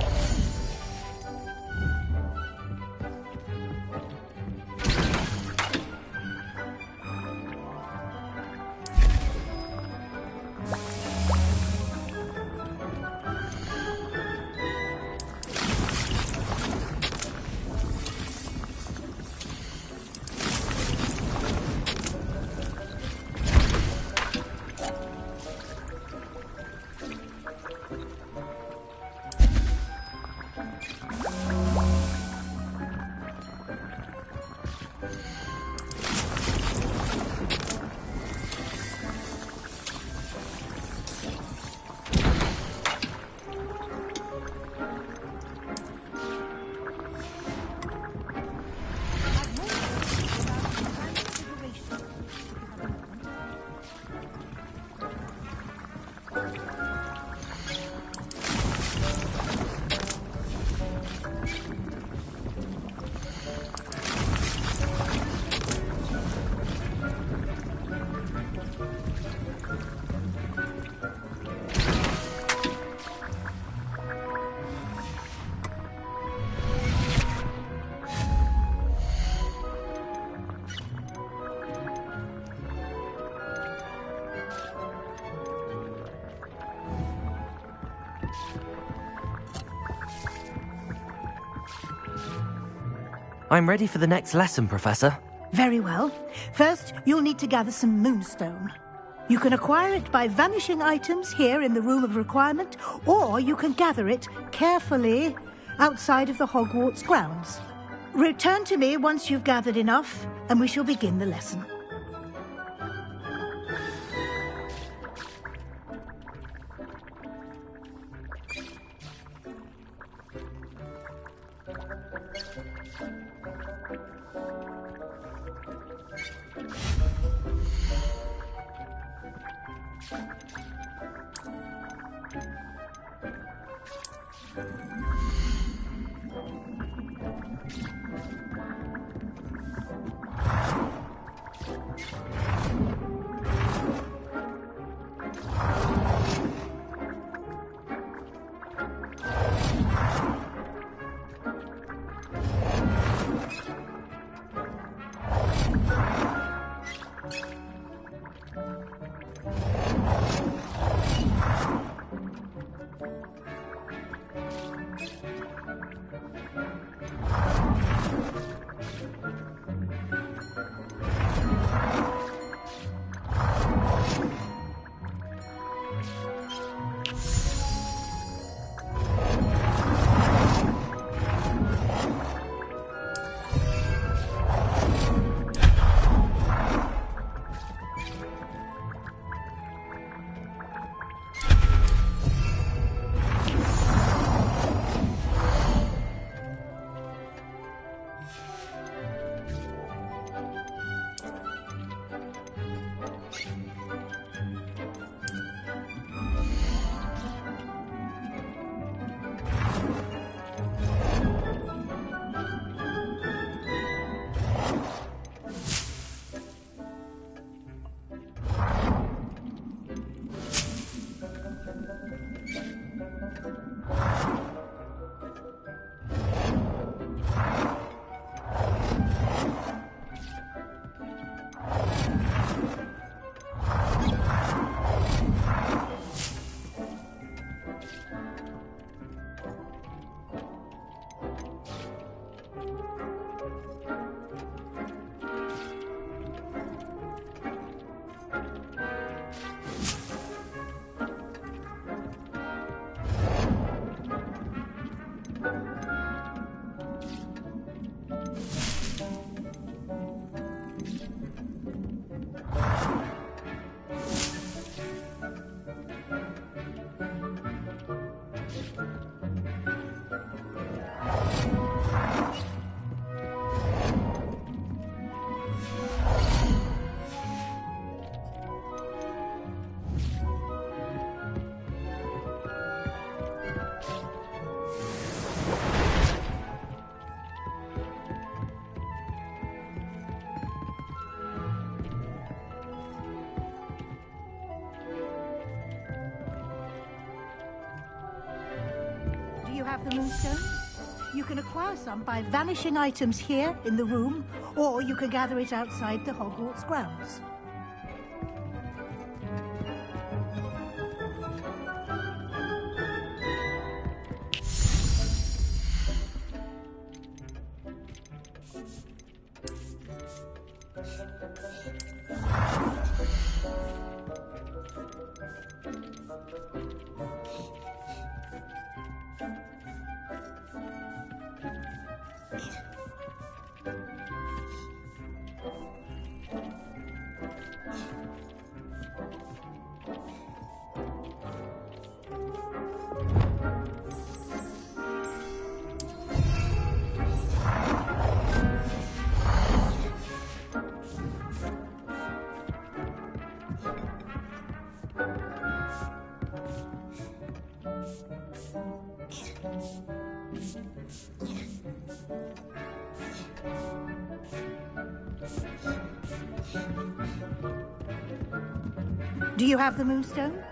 I'm ready for the next lesson, Professor. Very well. First, you'll need to gather some moonstone. You can acquire it by vanishing items here in the Room of Requirement, or you can gather it carefully outside of the Hogwarts grounds. Return to me once you've gathered enough, and we shall begin the lesson. You have the moonstone? You can acquire some by vanishing items here in the room, or you can gather it outside the Hogwarts grounds. Do you have the moonstone?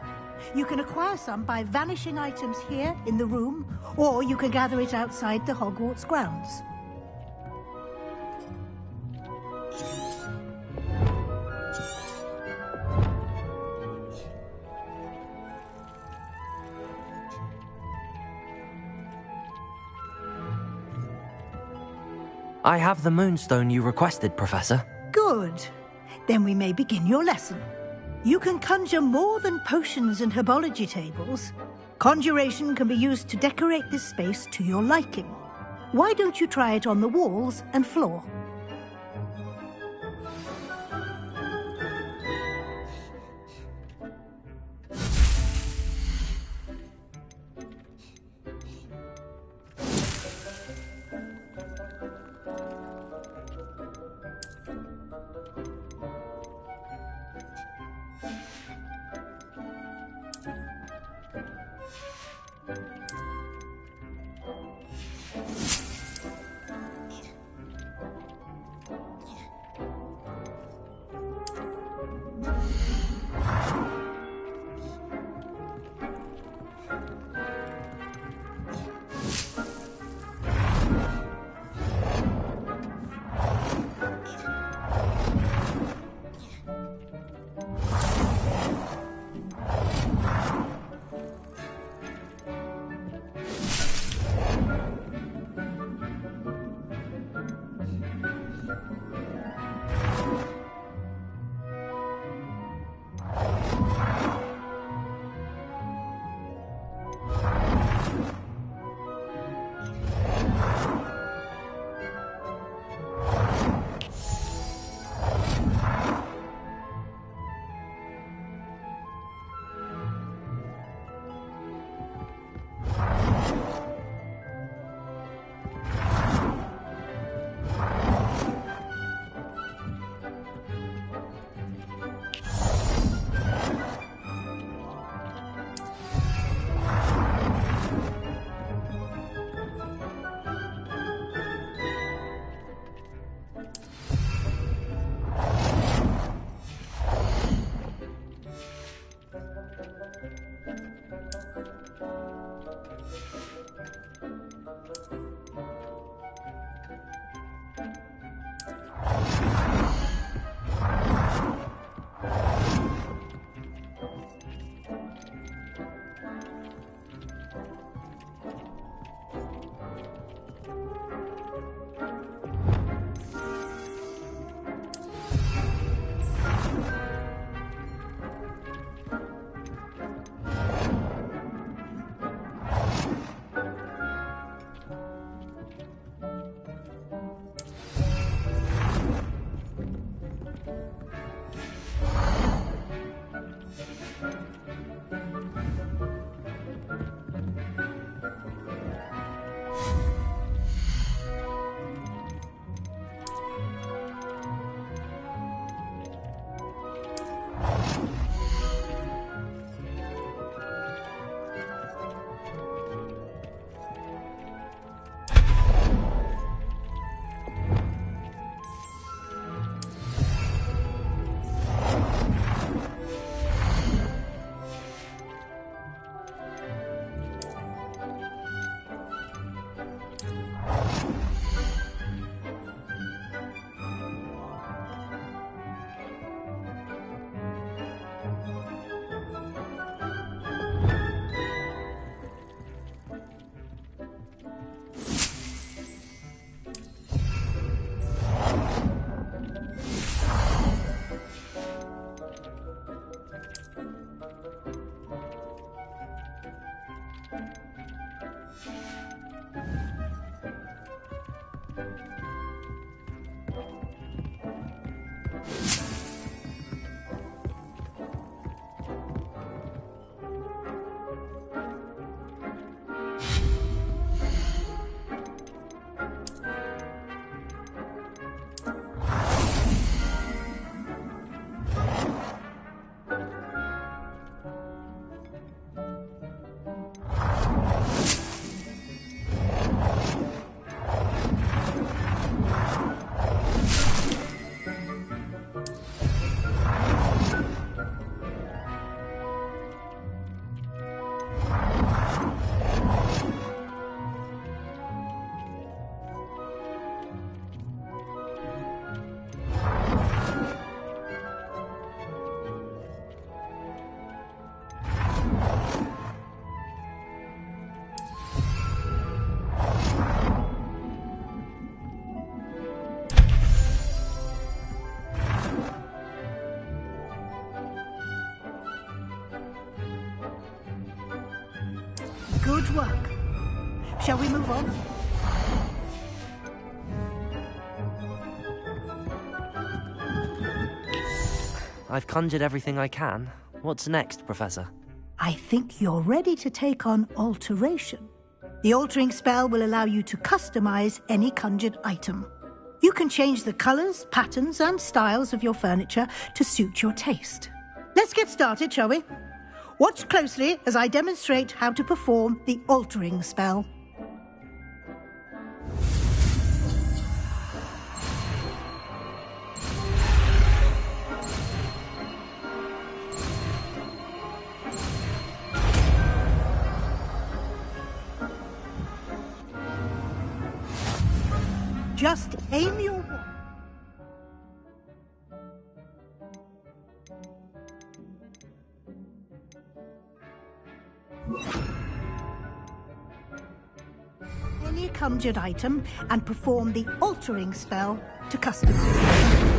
You can acquire some by vanishing items here in the room, or you can gather it outside the Hogwarts grounds. I have the moonstone you requested, Professor. Good. Then we may begin your lesson. You can conjure more than potions and herbology tables. Conjuration can be used to decorate this space to your liking. Why don't you try it on the walls and floor? Shall we move on? I've conjured everything I can. What's next, Professor? I think you're ready to take on alteration. The altering spell will allow you to customize any conjured item. You can change the colors, patterns, and styles of your furniture to suit your taste. Let's get started, shall we? Watch closely as I demonstrate how to perform the altering spell. Just aim your wand. Any conjured item and perform the altering spell to customize.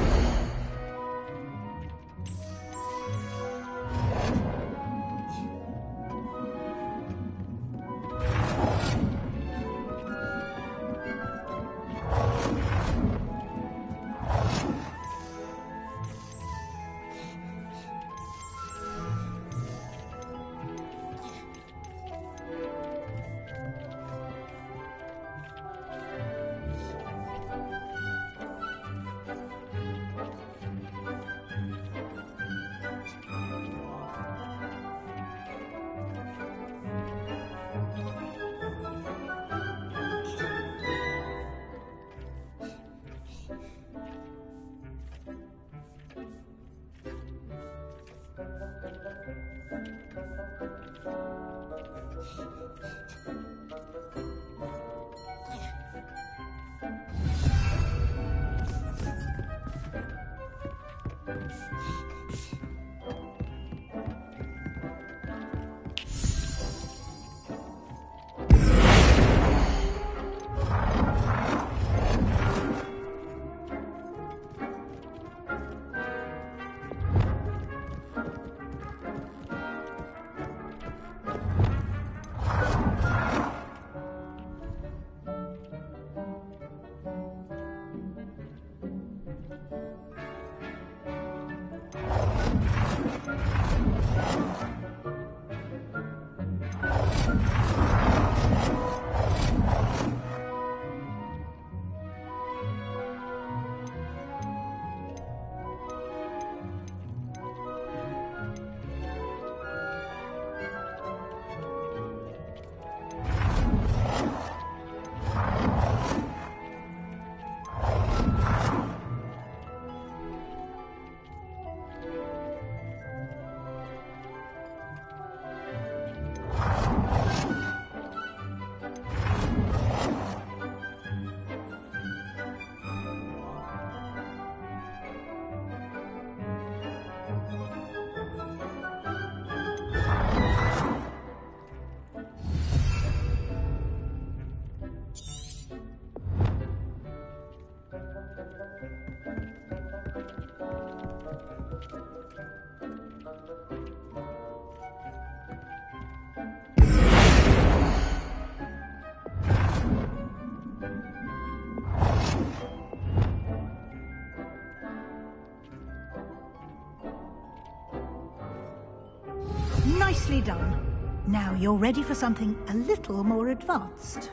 Nicely done. Now you're ready for something a little more advanced.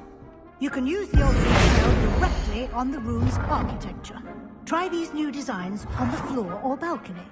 You can use the altering spell directly on the room's architecture. Try these new designs on the floor or balcony.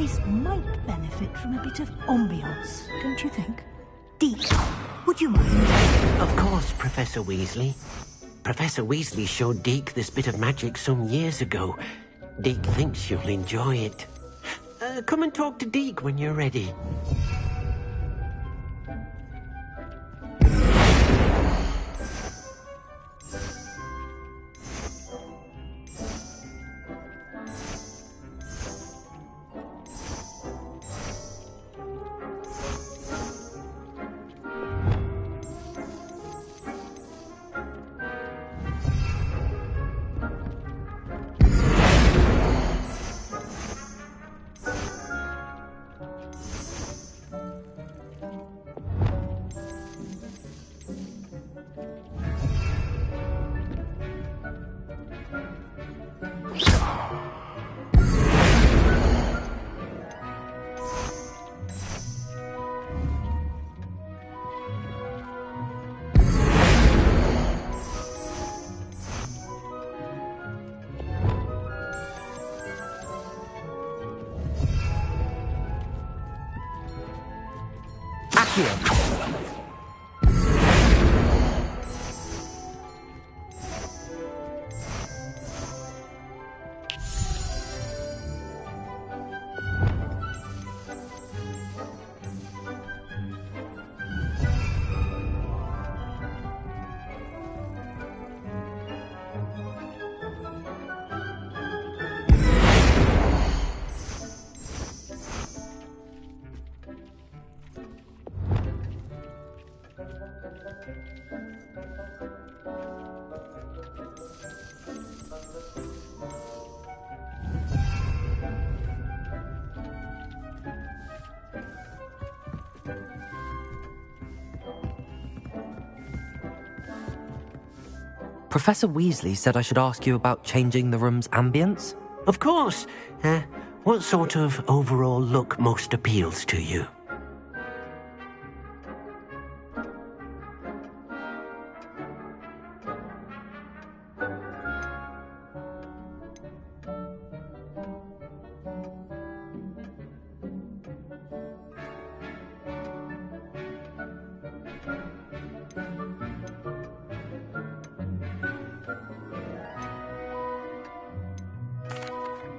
space might benefit from a bit of ambiance, don't you think? Deke, would you mind? Of course, Professor Weasley. Professor Weasley showed Deke this bit of magic some years ago. Deke thinks you'll enjoy it. Come and talk to Deke when you're ready. Professor Weasley said I should ask you about changing the room's ambience? Of course. What sort of overall look most appeals to you?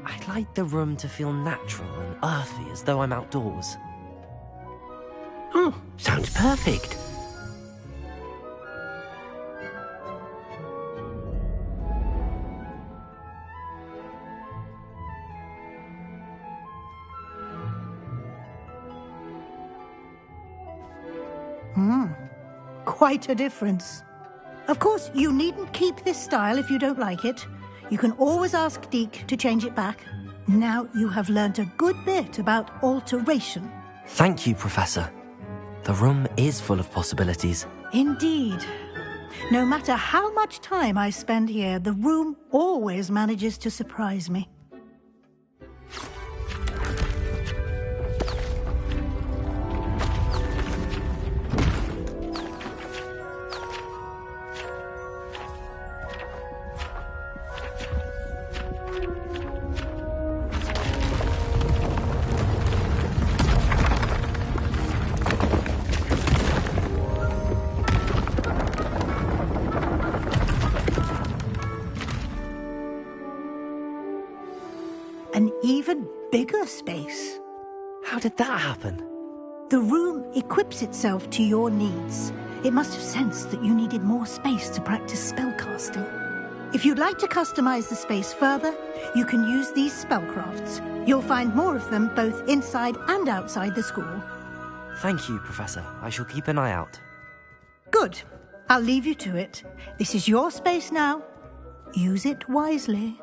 I'd like the room to feel natural and earthy, as though I'm outdoors. Oh, sounds perfect. Quite a difference. Of course, you needn't keep this style if you don't like it. You can always ask Deke to change it back. Now you have learnt a good bit about alteration. Thank you, Professor. The room is full of possibilities. Indeed. No matter how much time I spend here, the room always manages to surprise me. An even bigger space. How did that happen? The room equips itself to your needs. It must have sensed that you needed more space to practice spellcasting. If you'd like to customize the space further, you can use these spellcrafts. You'll find more of them both inside and outside the school. Thank you, Professor. I shall keep an eye out. Good. I'll leave you to it. This is your space now. Use it wisely.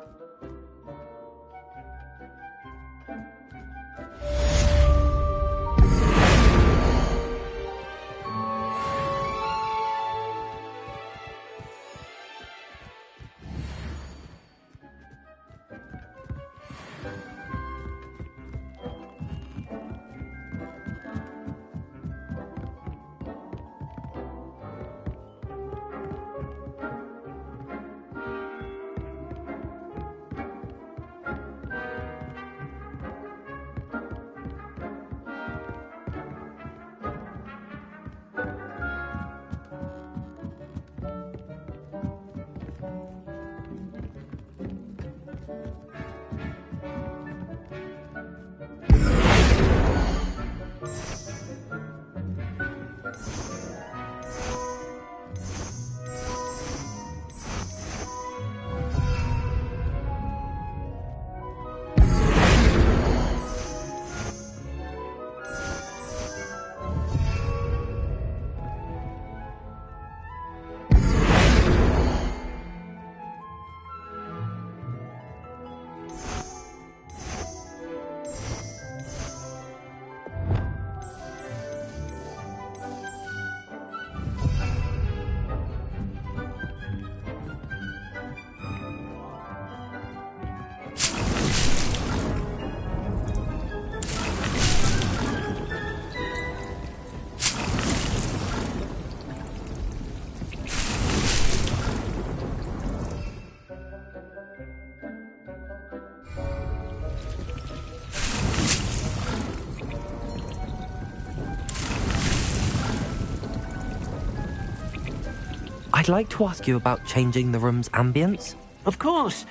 I'd like to ask you about changing the room's ambience. Of course.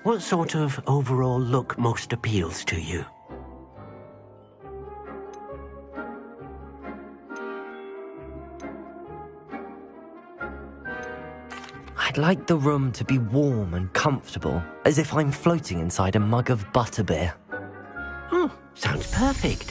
What sort of overall look most appeals to you? I'd like the room to be warm and comfortable, as if I'm floating inside a mug of butterbeer. Oh, sounds perfect.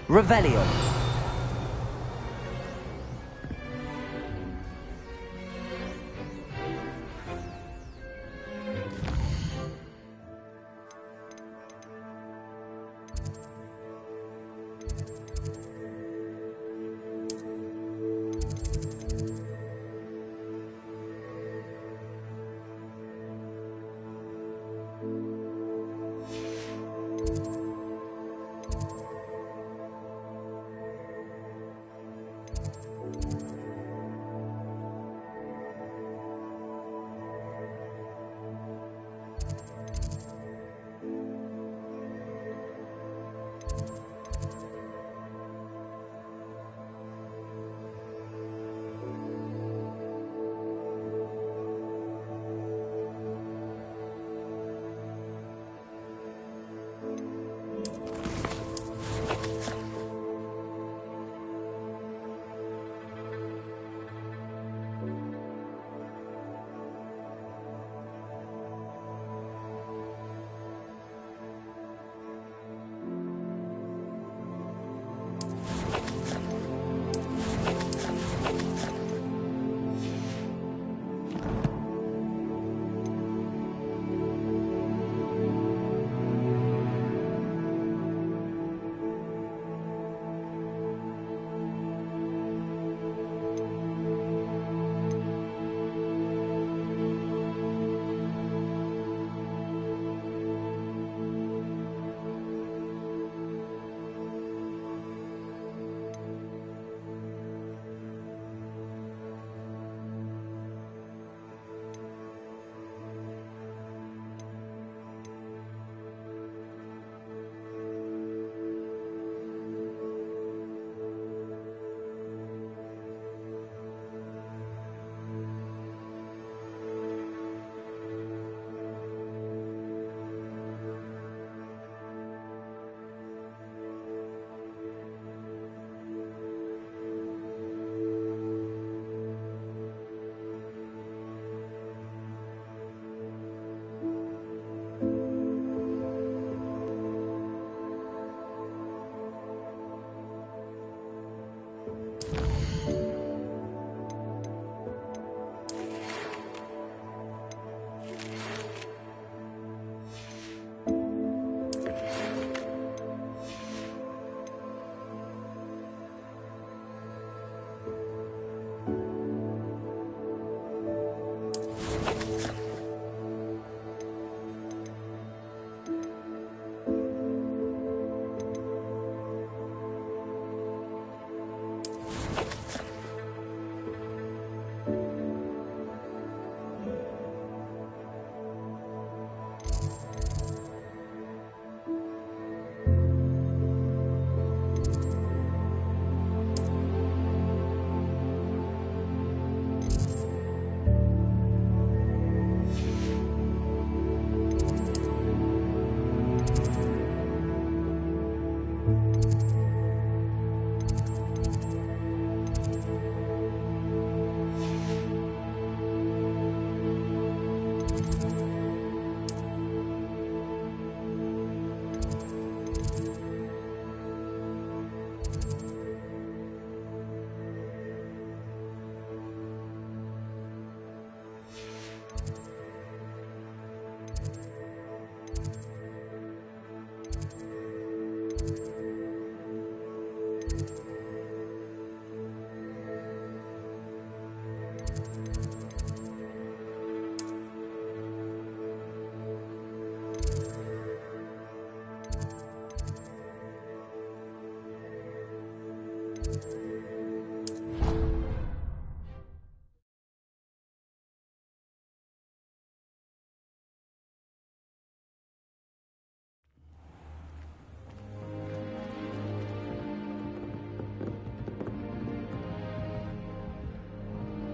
Revelio.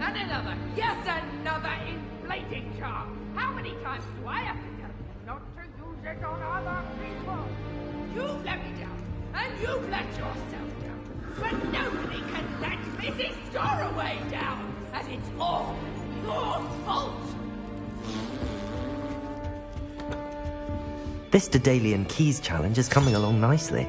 And another, yes, another inflating charm. How many times do I have to tell you not to use it on other people? You've let me down, and you've let yourself down. But nobody can let Mrs. Doroway down, and it's all your fault. This Daedalian Keys challenge is coming along nicely.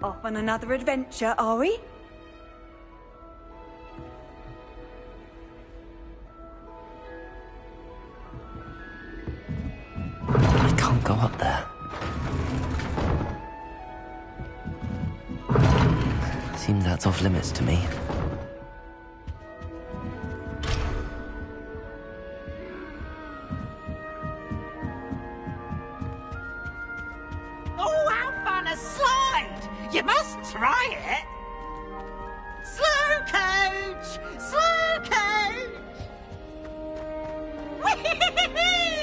Off on another adventure, are we? I can't go up there. Seems that's off limits to me. Oh, how fun a slide! You must try it! Slow coach! Slow coach! Whee!